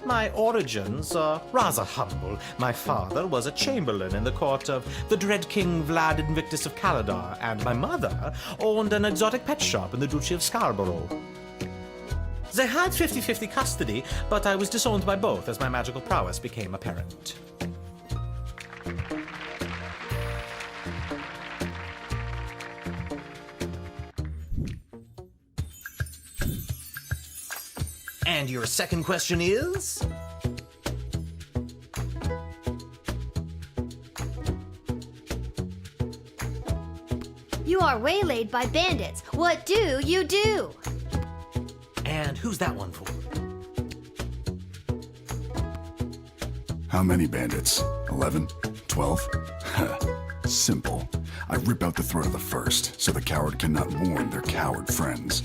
My origins are rather humble. My father was a chamberlain in the court of the dread King Vlad Invictus of Caladar, and my mother owned an exotic pet shop in the Duchy of Scarborough. They had 50-50 custody, but I was disowned by both as my magical prowess became apparent. And your second question is? You are waylaid by bandits. What do you do? And who's that one for? How many bandits? 11? 12? Simple. I rip out the throat of the first, so the coward cannot warn their coward friends.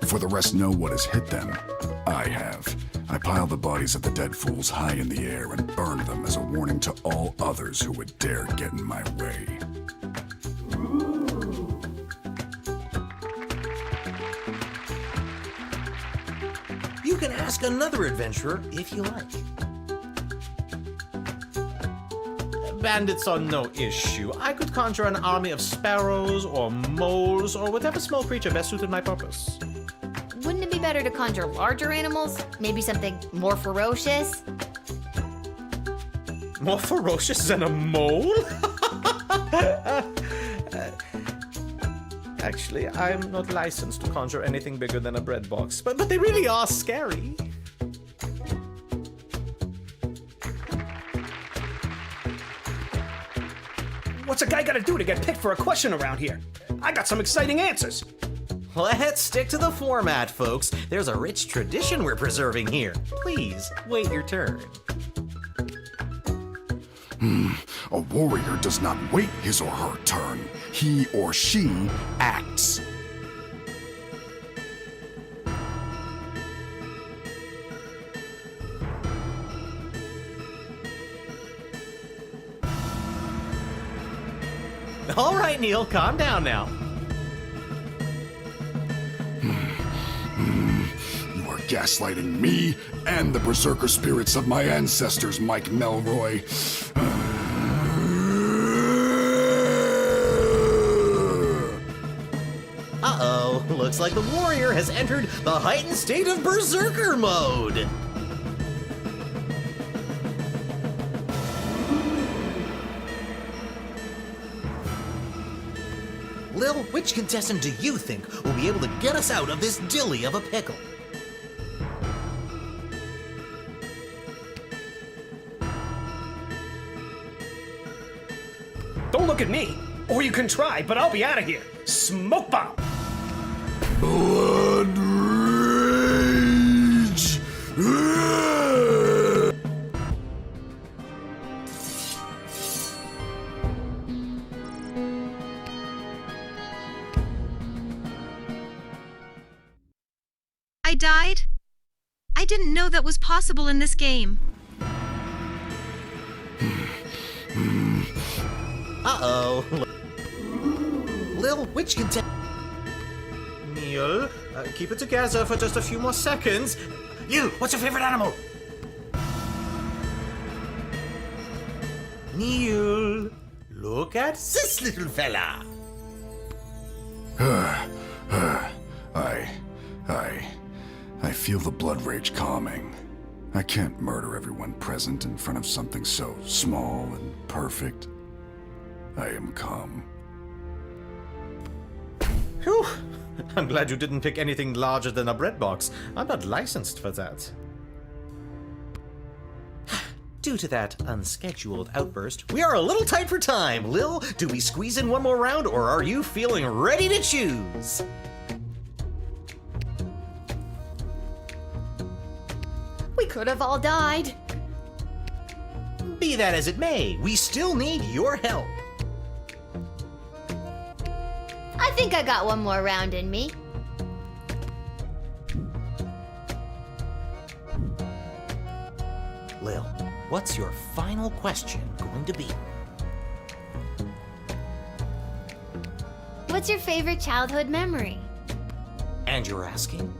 Before the rest know what has hit them, I have. I pile the bodies of the dead fools high in the air and burn them as a warning to all others who would dare get in my way. You can ask another adventurer if you like. Bandits are no issue. I could conjure an army of sparrows or moles or whatever small creature best suited my purpose. Wouldn't it be better to conjure larger animals? Maybe something more ferocious? More ferocious than a mole? Actually, I'm not licensed to conjure anything bigger than a bread box, but they really are scary. What's a guy gotta do to get picked for a question around here? I got some exciting answers. Let's stick to the format, folks. There's a rich tradition we're preserving here. Please, wait your turn. A warrior does not wait his or her turn. He or she acts. All right, Neil, calm down now. You are gaslighting me and the berserker spirits of my ancestors, Mike Melroy. Uh-oh, looks like the warrior has entered the heightened state of berserker mode. Lil, which contestant do you think will be able to get us out of this dilly of a pickle? Don't look at me. Or you can try, but I'll be out of here. Smoke bomb! Blood rage! I died? I didn't know that was possible in this game. Uh-oh. Lil, which contestant... Neil, keep it together for just a few more seconds. You, what's your favorite animal? Neil, look at this little fella. I feel the blood rage calming. I can't murder everyone present in front of something so small and perfect. I am calm. Whew. I'm glad you didn't pick anything larger than a bread box. I'm not licensed for that. Due to that unscheduled outburst, we are a little tight for time. Lil, do we squeeze in one more round, or are you feeling ready to choose? We could have all died. Be that as it may, we still need your help. I think I got one more round in me. Lil, what's your final question going to be? What's your favorite childhood memory? And you're asking?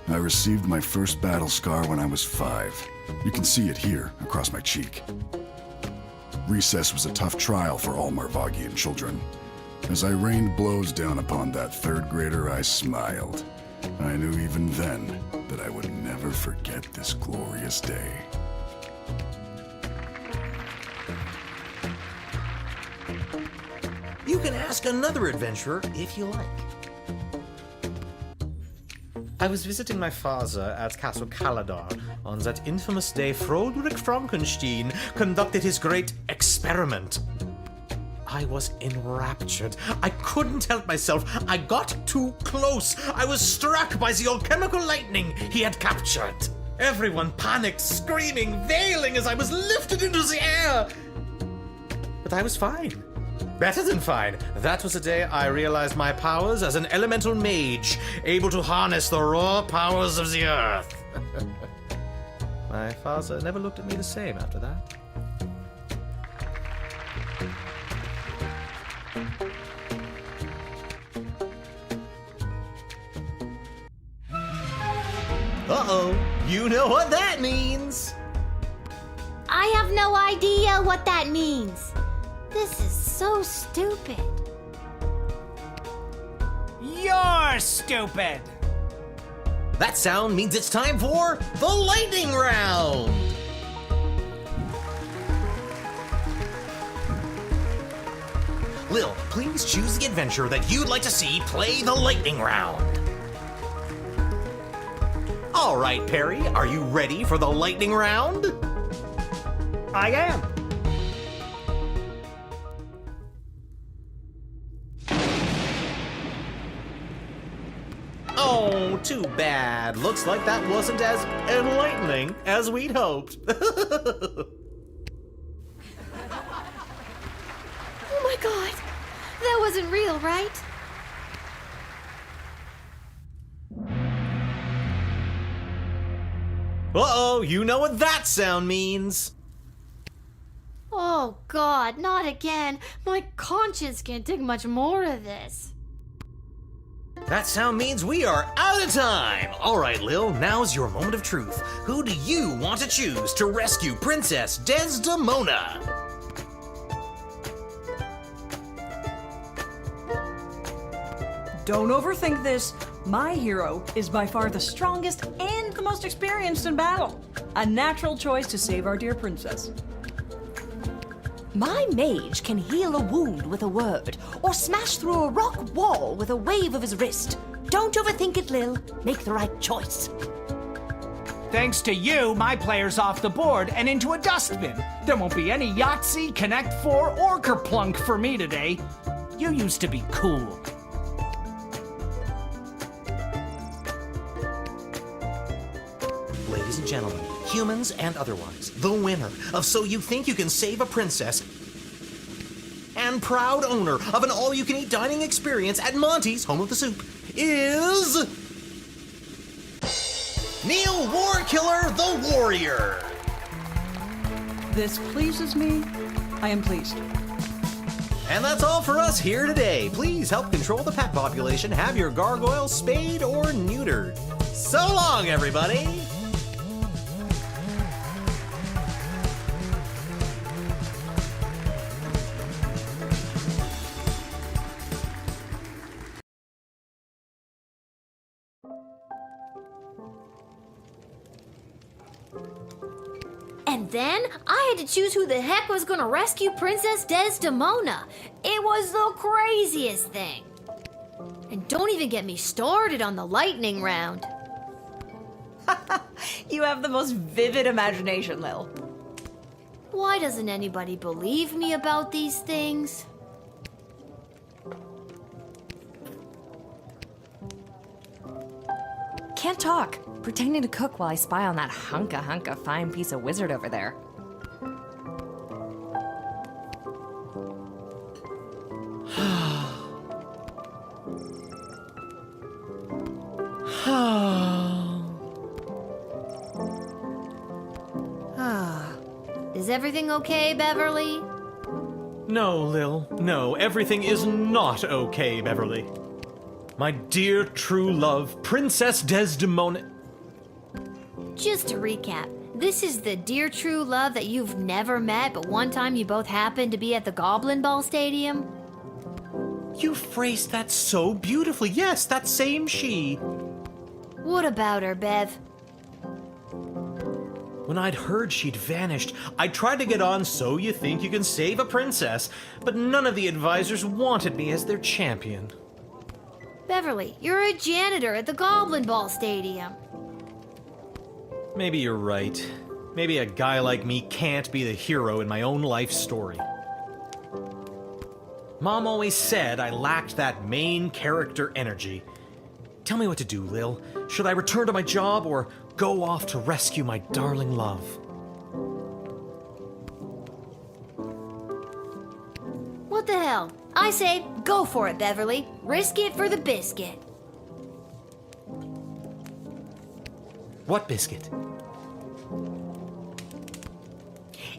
I received my first battle scar when I was 5. You can see it here, across my cheek. Recess was a tough trial for all Marvagian children. As I rained blows down upon that third grader, I smiled. I knew even then that I would never forget this glorious day. You can ask another adventurer if you like. I was visiting my father at Castle Caladar on that infamous day Froderick Frankenstein conducted his great experiment. I was enraptured. I couldn't help myself. I got too close. I was struck by the alchemical lightning he had captured. Everyone panicked, screaming, wailing as I was lifted into the air. But I was fine. Better than fine. That was the day I realized my powers as an elemental mage, able to harness the raw powers of the earth. My father never looked at me the same after that. Uh-oh, you know what that means. I have no idea what that means. This is so stupid. You're stupid. That sound means it's time for the lightning round. Lil, please choose the adventure that you'd like to see play the lightning round. All right, Perry, are you ready for the lightning round? I am. Oh, too bad. Looks like that wasn't as enlightening as we'd hoped. Oh my god! That wasn't real, right? Uh-oh, you know what that sound means. Oh god, not again. My conscience can't take much more of this. That sound means we are out of time. All right, Lil, now's your moment of truth. Who do you want to choose to rescue Princess Desdemona? Don't overthink this. My hero is by far the strongest and the most experienced in battle. A natural choice to save our dear princess. My mage can heal a wound with a word, or smash through a rock wall with a wave of his wrist. Don't overthink it, Lil. Make the right choice. Thanks to you, my player's off the board and into a dustbin. There won't be any Yahtzee, Connect 4, or Kerplunk for me today. You used to be cool. Ladies and gentlemen, humans and otherwise, the winner of So You Think You Can Save a Princess and proud owner of an all-you-can-eat dining experience at Monty's Home of the Soup is Neil Warkiller the Warrior. This pleases me. I am pleased. And that's all for us here today. Please help control the pet population. Have your gargoyle spayed or neutered. So long, everybody. And then I had to choose who the heck was gonna rescue Princess Desdemona. It was the craziest thing. And don't even get me started on the lightning round. You have the most vivid imagination, Lil. Why doesn't anybody believe me about these things? Can't talk. Pretending to cook while I spy on that hunka fine piece of wizard over there. Is everything okay, Beverly? No, Lil. No, everything is not okay, Beverly. My dear true love, Princess Desdemona. Just to recap, this is the dear true love that you've never met, but one time you both happened to be at the Goblin Ball Stadium? You phrased that so beautifully. Yes, that same she. What about her, Bev? When I'd heard she'd vanished, I tried to get on So You Think You Can Save a Princess, but none of the advisors wanted me as their champion. Beverly, you're a janitor at the Goblin Ball Stadium. Maybe you're right. Maybe a guy like me can't be the hero in my own life story. Mom always said I lacked that main character energy. Tell me what to do, Lil. Should I return to my job or go off to rescue my darling love? What the hell? I say, go for it, Beverly. Risk it for the biscuit. What biscuit?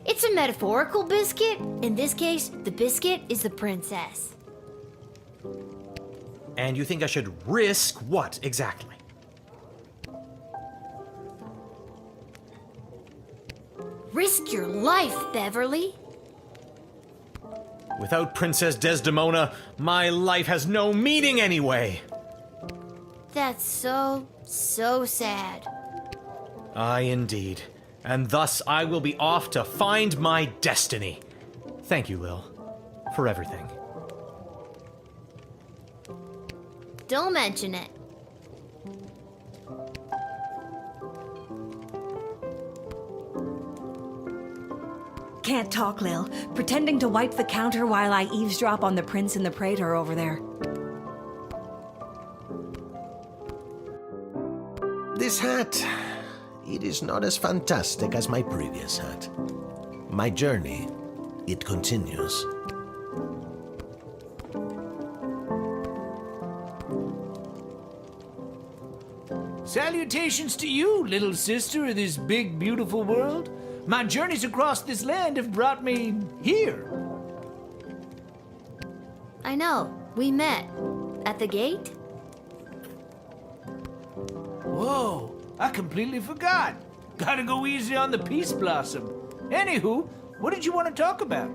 It's a metaphorical biscuit. In this case, the biscuit is the princess. And you think I should risk what exactly? Risk your life, Beverly. Without Princess Desdemona, my life has no meaning anyway. That's so sad. Aye, indeed. And thus I will be off to find my destiny. Thank you, Lil, for everything. Don't mention it. Can't talk, Lil. Pretending to wipe the counter while I eavesdrop on the prince and the praetor over there. This hat, it is not as fantastic as my previous hat. My journey, it continues. Salutations to you, little sister of this big, beautiful world. My journeys across this land have brought me here. I know. We met. At the gate? Whoa, I completely forgot. Gotta go easy on the Peace Blossom. Anywho, what did you want to talk about?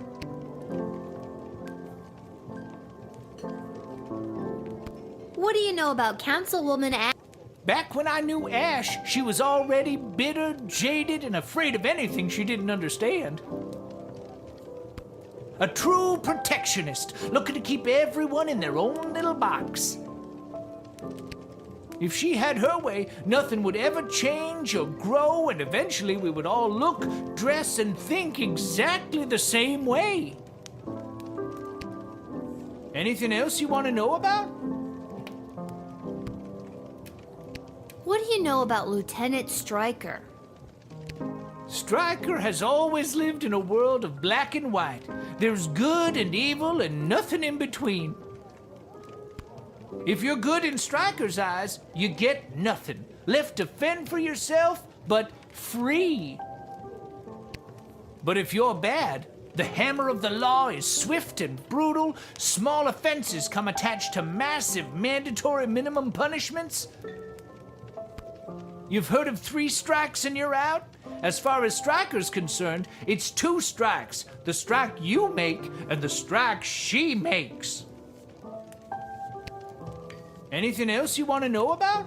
What do you know about Councilwoman Ash? Back when I knew Ash, she was already bitter, jaded, and afraid of anything she didn't understand. A true protectionist, looking to keep everyone in their own little box. If she had her way, nothing would ever change or grow, and eventually we would all look, dress, and think exactly the same way. Anything else you want to know about? What do you know about Lieutenant Stryker? Stryker has always lived in a world of black and white. There's good and evil and nothing in between. If you're good in Stryker's eyes, you get nothing. Left to fend for yourself, but free. But if you're bad, the hammer of the law is swift and brutal. Small offenses come attached to massive mandatory minimum punishments. You've heard of 3 strikes and you're out? As far as Stryker's concerned, it's 2 strikes. The strike you make and the strike she makes. Anything else you want to know about?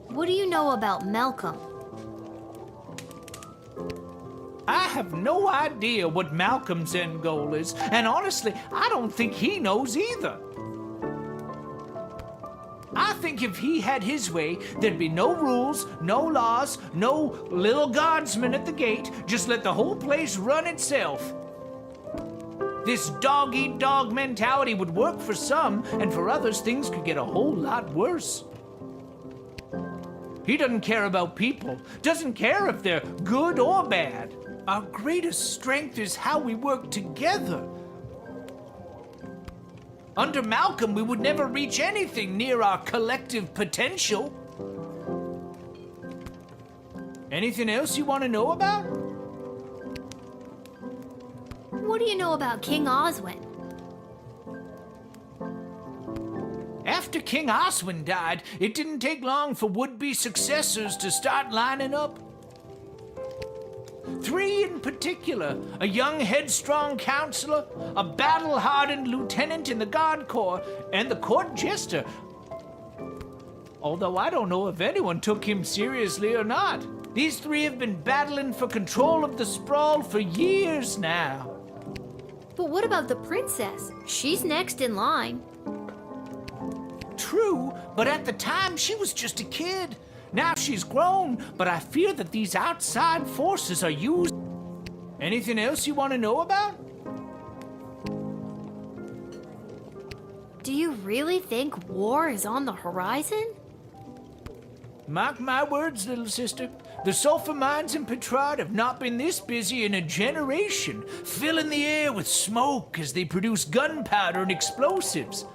What do you know about Malcolm? I have no idea what Malcolm's end goal is, and honestly, I don't think he knows either. I think if he had his way, there'd be no rules, no laws, no little guardsman at the gate. Just let the whole place run itself. This dog-eat-dog mentality would work for some, and for others, things could get a whole lot worse. He doesn't care about people, doesn't care if they're good or bad. Our greatest strength is how we work together. Under Malcolm, we would never reach anything near our collective potential. Anything else you want to know about? What do you know about King Oswin? After King Oswin died, it didn't take long for would-be successors to start lining up. 3 in particular, a young headstrong counselor, a battle-hardened lieutenant in the Guard Corps, and the court jester. Although I don't know if anyone took him seriously or not. These 3 have been battling for control of the sprawl for years now. But what about the princess? She's next in line. True, but at the time she was just a kid. Now she's grown, but I fear that these outside forces are used. Anything else you want to know about? Do you really think war is on the horizon? Mark my words, little sister. The sulfur mines in Petrard have not been this busy in a generation, filling the air with smoke as they produce gunpowder and explosives.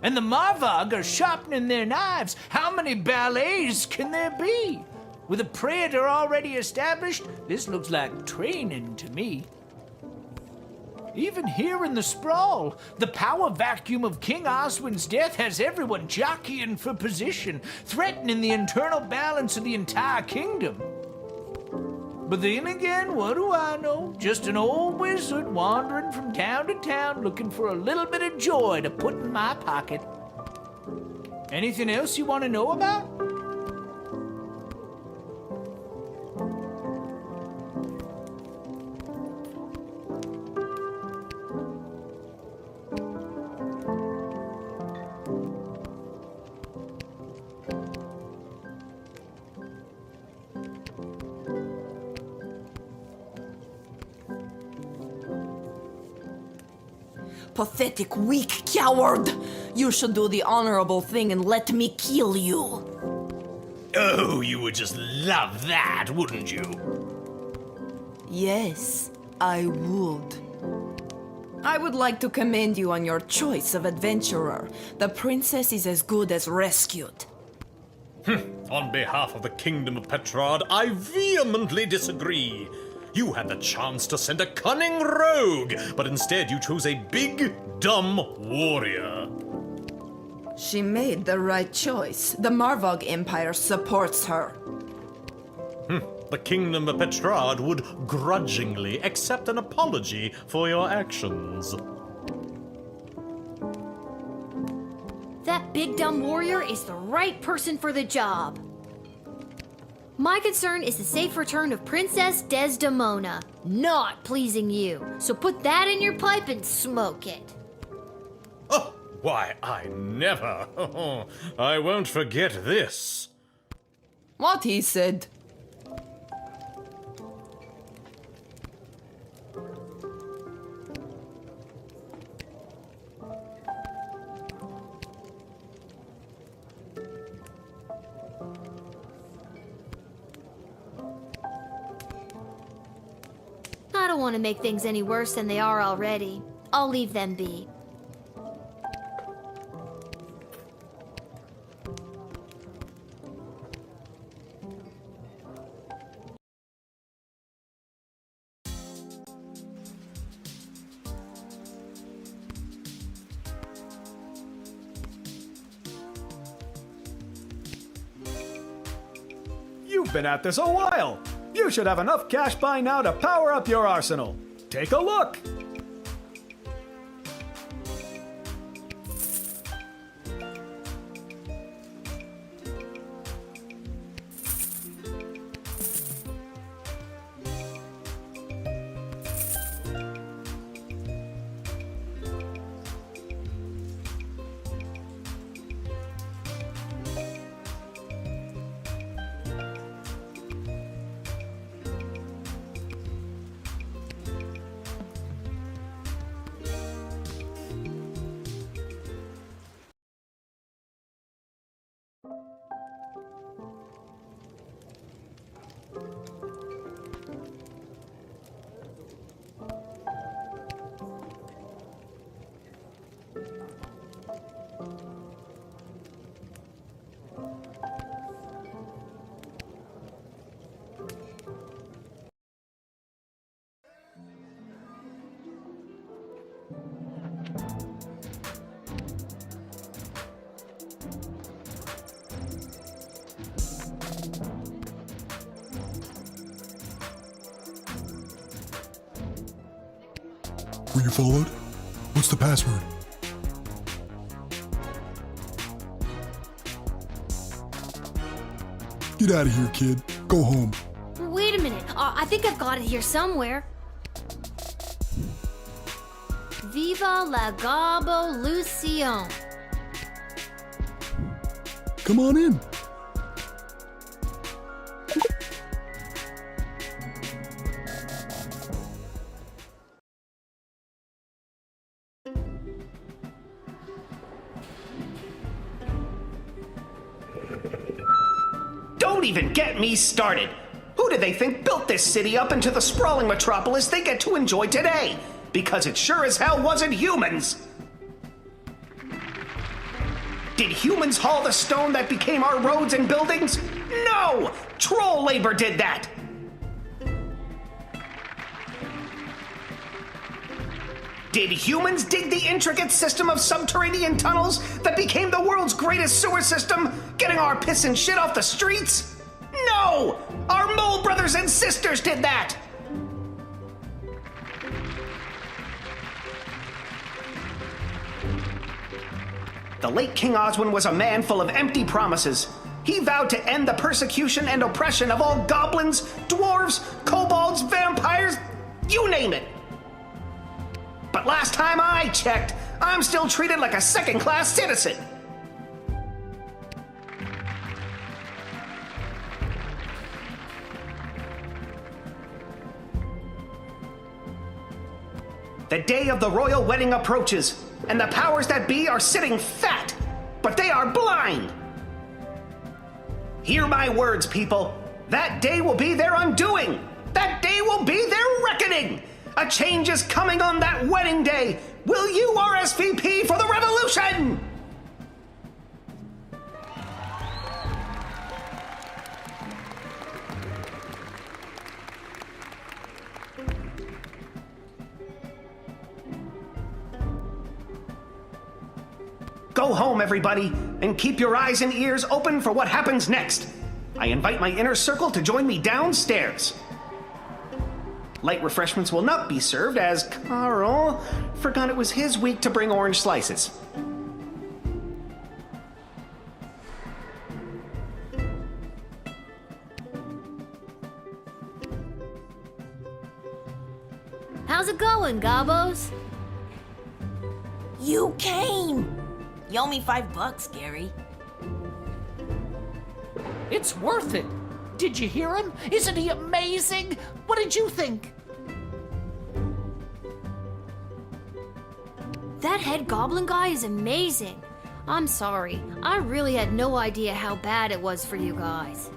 And the Marvog are sharpening their knives. How many ballets can there be? With a predator already established, this looks like training to me. Even here in the sprawl, the power vacuum of King Oswin's death has everyone jockeying for position, threatening the internal balance of the entire kingdom. But then again, what do I know? Just an old wizard wandering from town to town looking for a little bit of joy to put in my pocket. Anything else you want to know about? Pathetic, weak coward! You should do the honorable thing and let me kill you. Oh, you would just love that, wouldn't you? Yes, I would. I would like to commend you on your choice of adventurer. The princess is as good as rescued. On behalf of the Kingdom of Petrard, I vehemently disagree. You had the chance to send a cunning rogue, but instead you chose a big, dumb warrior. She made the right choice. The Marvog Empire supports her. The Kingdom of Petrard would grudgingly accept an apology for your actions. That big dumb warrior is the right person for the job. My concern is the safe return of Princess Desdemona, not pleasing you. So put that in your pipe and smoke it. Oh, why, I never. I won't forget this. What he said. I don't want to make things any worse than they are already. I'll leave them be. You've been at this a while. You should have enough cash by now to power up your arsenal. Take a look. Were you followed? What's the password? Get out of here, kid. Go home. Wait a minute. I think I've got it here somewhere. Viva la Gavolution. Come on in. Don't even get me started. Who do they think built this city up into the sprawling metropolis they get to enjoy today? Because it sure as hell wasn't humans. Did humans haul the stone that became our roads and buildings? No! Troll labor did that! Did humans dig the intricate system of subterranean tunnels that became the world's greatest sewer system, getting our piss and shit off the streets? No! Our mole brothers and sisters did that! The late King Oswin was a man full of empty promises. He vowed to end the persecution and oppression of all goblins, dwarves, kobolds, vampires, you name it. But last time I checked, I'm still treated like a second-class citizen. The day of the royal wedding approaches, and the powers that be are sitting fat, but they are blind. Hear my words, people. That day will be their undoing. That day will be their reckoning. A change is coming on that wedding day. Will you RSVP for the revolution? Go home, everybody, and keep your eyes and ears open for what happens next. I invite my inner circle to join me downstairs. Light refreshments will not be served as Carl forgot it was his week to bring orange slices. How's it going, Gobos? You came! You owe me $5, Gary. It's worth it. Did you hear him? Isn't he amazing? What did you think? That head goblin guy is amazing. I'm sorry. I really had no idea how bad it was for you guys.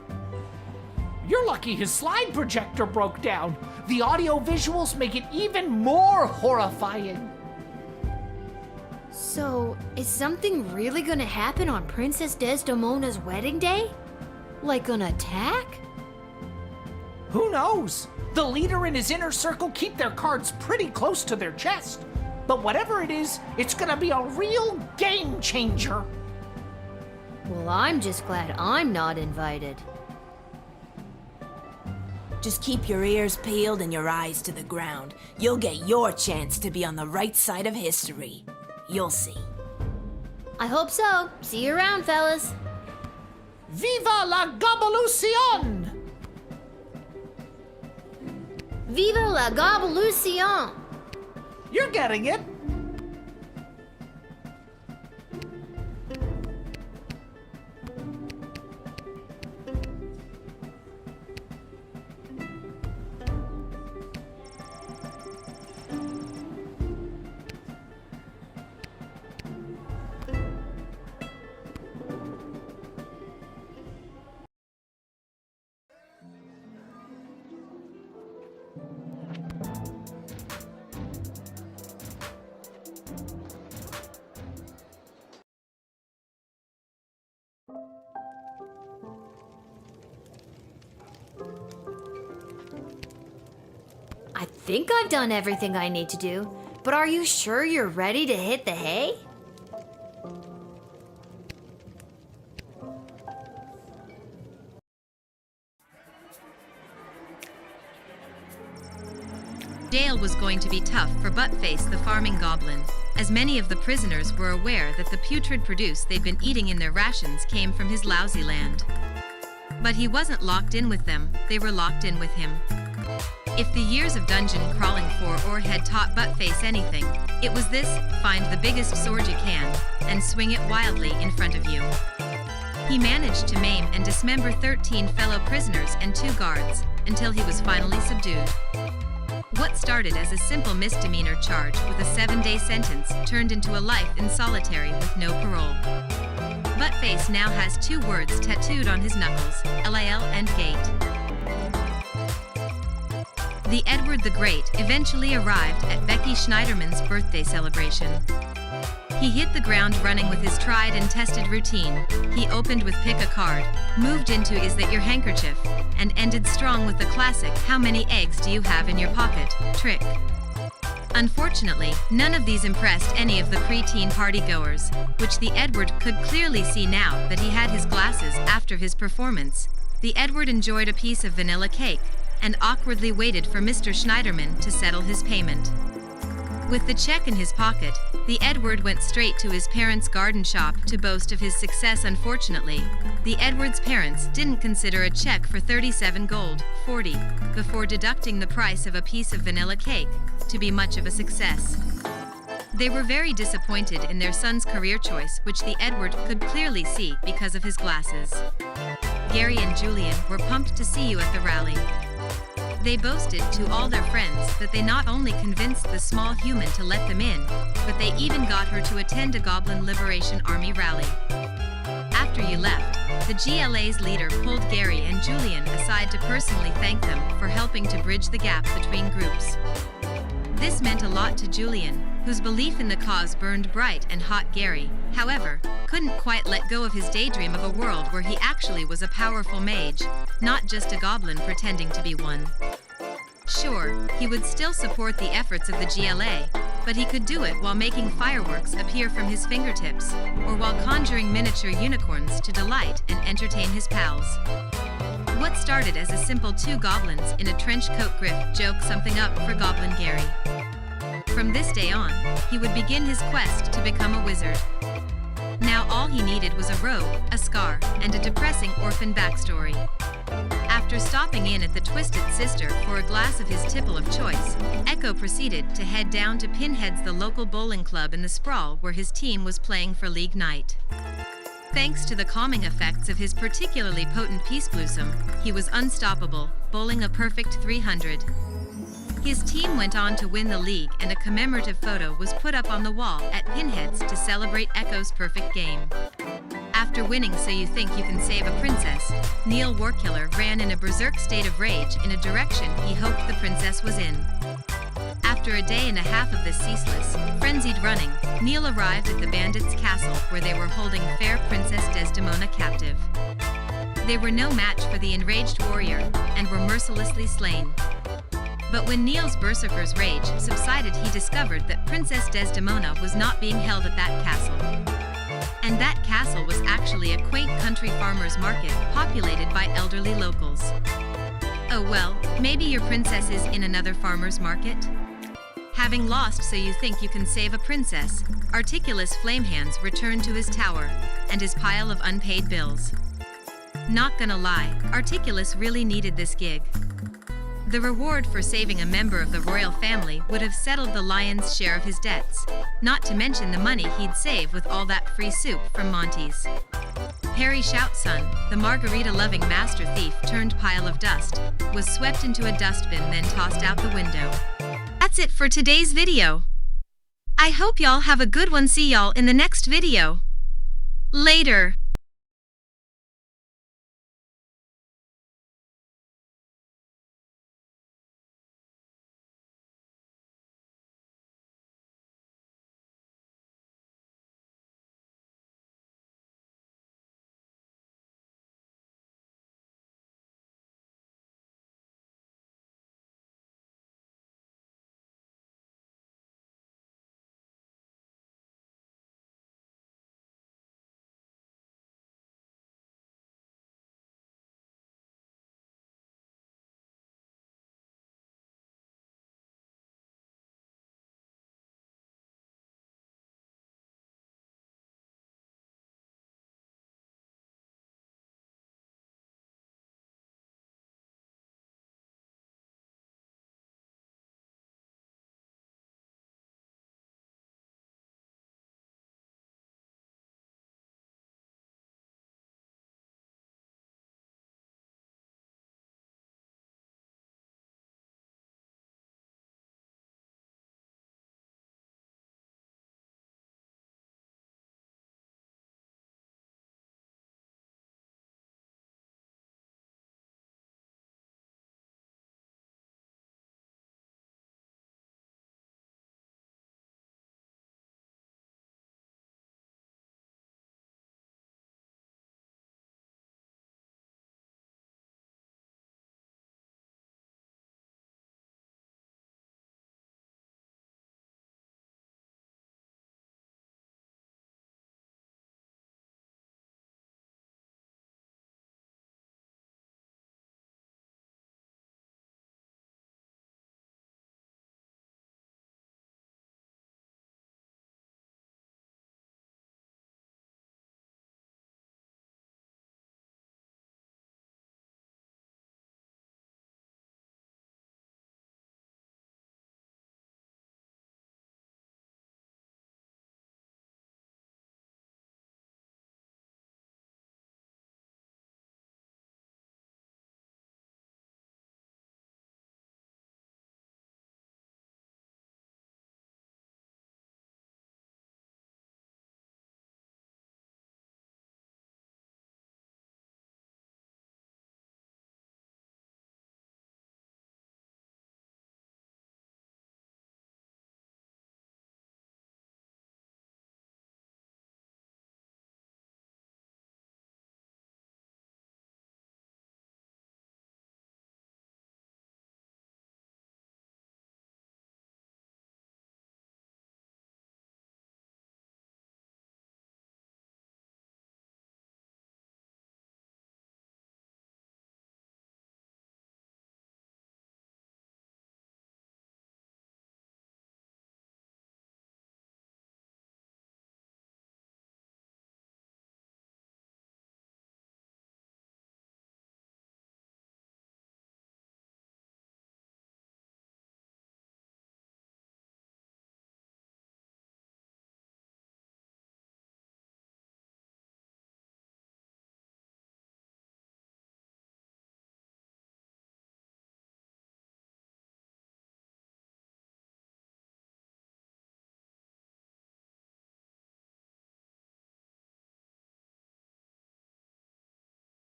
You're lucky his slide projector broke down. The audio visuals make it even more horrifying. So, is something really gonna happen on Princess Desdemona's wedding day? Like an attack? Who knows? The leader and his inner circle keep their cards pretty close to their chest. But whatever it is, it's gonna be a real game changer. Well, I'm just glad I'm not invited. Just keep your ears peeled and your eyes to the ground. You'll get your chance to be on the right side of history. You'll see. I hope so. See you around, fellas. Viva la Gobbolution! Viva la Gobbolution! You're getting it. I think I've done everything I need to do, but are you sure you're ready to hit the hay? Dale was going to be tough for Buttface the farming goblin, as many of the prisoners were aware that the putrid produce they'd been eating in their rations came from his lousy land. But he wasn't locked in with them, they were locked in with him. If the years of dungeon crawling for Ore had taught Buttface anything, it was this: find the biggest sword you can, and swing it wildly in front of you. He managed to maim and dismember 13 fellow prisoners and 2 guards, until he was finally subdued. What started as a simple misdemeanor charge with a 7-day sentence turned into a life in solitary with no parole. Buttface now has 2 words tattooed on his knuckles: LAL and Gate. The Edward the Great eventually arrived at Becky Schneiderman's birthday celebration. He hit the ground running with his tried and tested routine. He opened with pick a card, moved into is that your handkerchief, and ended strong with the classic how many eggs do you have in your pocket trick. Unfortunately, none of these impressed any of the preteen party-goers, which the Edward could clearly see now that he had his glasses after his performance. The Edward enjoyed a piece of vanilla cake, and awkwardly waited for Mr. Schneiderman to settle his payment. With the check in his pocket, the Edward went straight to his parents' garden shop to boast of his success. Unfortunately, the Edward's parents didn't consider a check for 37 gold, 40, before deducting the price of a piece of vanilla cake, to be much of a success. They were very disappointed in their son's career choice, which the Edward could clearly see because of his glasses. Gary and Julian were pumped to see you at the rally. They boasted to all their friends that they not only convinced the small human to let them in, but they even got her to attend a Goblin Liberation Army rally. After you left, the GLA's leader pulled Gary and Julian aside to personally thank them for helping to bridge the gap between groups. This meant a lot to Julian, whose belief in the cause burned bright and hot. Gary, however, couldn't quite let go of his daydream of a world where he actually was a powerful mage, not just a goblin pretending to be one. Sure, he would still support the efforts of the GLA, but he could do it while making fireworks appear from his fingertips, or while conjuring miniature unicorns to delight and entertain his pals. What started as a simple two goblins in a trench coat grift joke something up for Goblin Gary. From this day on, he would begin his quest to become a wizard. Now all he needed was a robe, a scar, and a depressing orphan backstory. After stopping in at the Twisted Sister for a glass of his tipple of choice, Echo proceeded to head down to Pinhead's, the local bowling club in the sprawl where his team was playing for league night. Thanks to the calming effects of his particularly potent Peace Blossom, he was unstoppable, bowling a perfect 300. His team went on to win the league, and a commemorative photo was put up on the wall at Pinhead's to celebrate Echo's perfect game. After winning So You Think You Can Save a Princess, Neil Warkiller ran in a berserk state of rage in a direction he hoped the princess was in. After a day and a half of this ceaseless, frenzied running, Neil arrived at the bandits' castle where they were holding fair Princess Desdemona captive. They were no match for the enraged warrior and were mercilessly slain. But when Neil's berserker's rage subsided, he discovered that Princess Desdemona was not being held at that castle. And that castle was actually a quaint country farmer's market populated by elderly locals. Oh well, maybe your princess is in another farmer's market? Having lost So You Think You Can Save a Princess, Articulus Flamehands returned to his tower and his pile of unpaid bills. Not gonna lie, Articulus really needed this gig. The reward for saving a member of the royal family would have settled the lion's share of his debts, not to mention the money he'd save with all that free soup from Monty's. Harry Shoutson, the margarita-loving master thief turned pile of dust, was swept into a dustbin then tossed out the window. That's it for today's video. I hope y'all have a good one. See y'all in the next video. Later.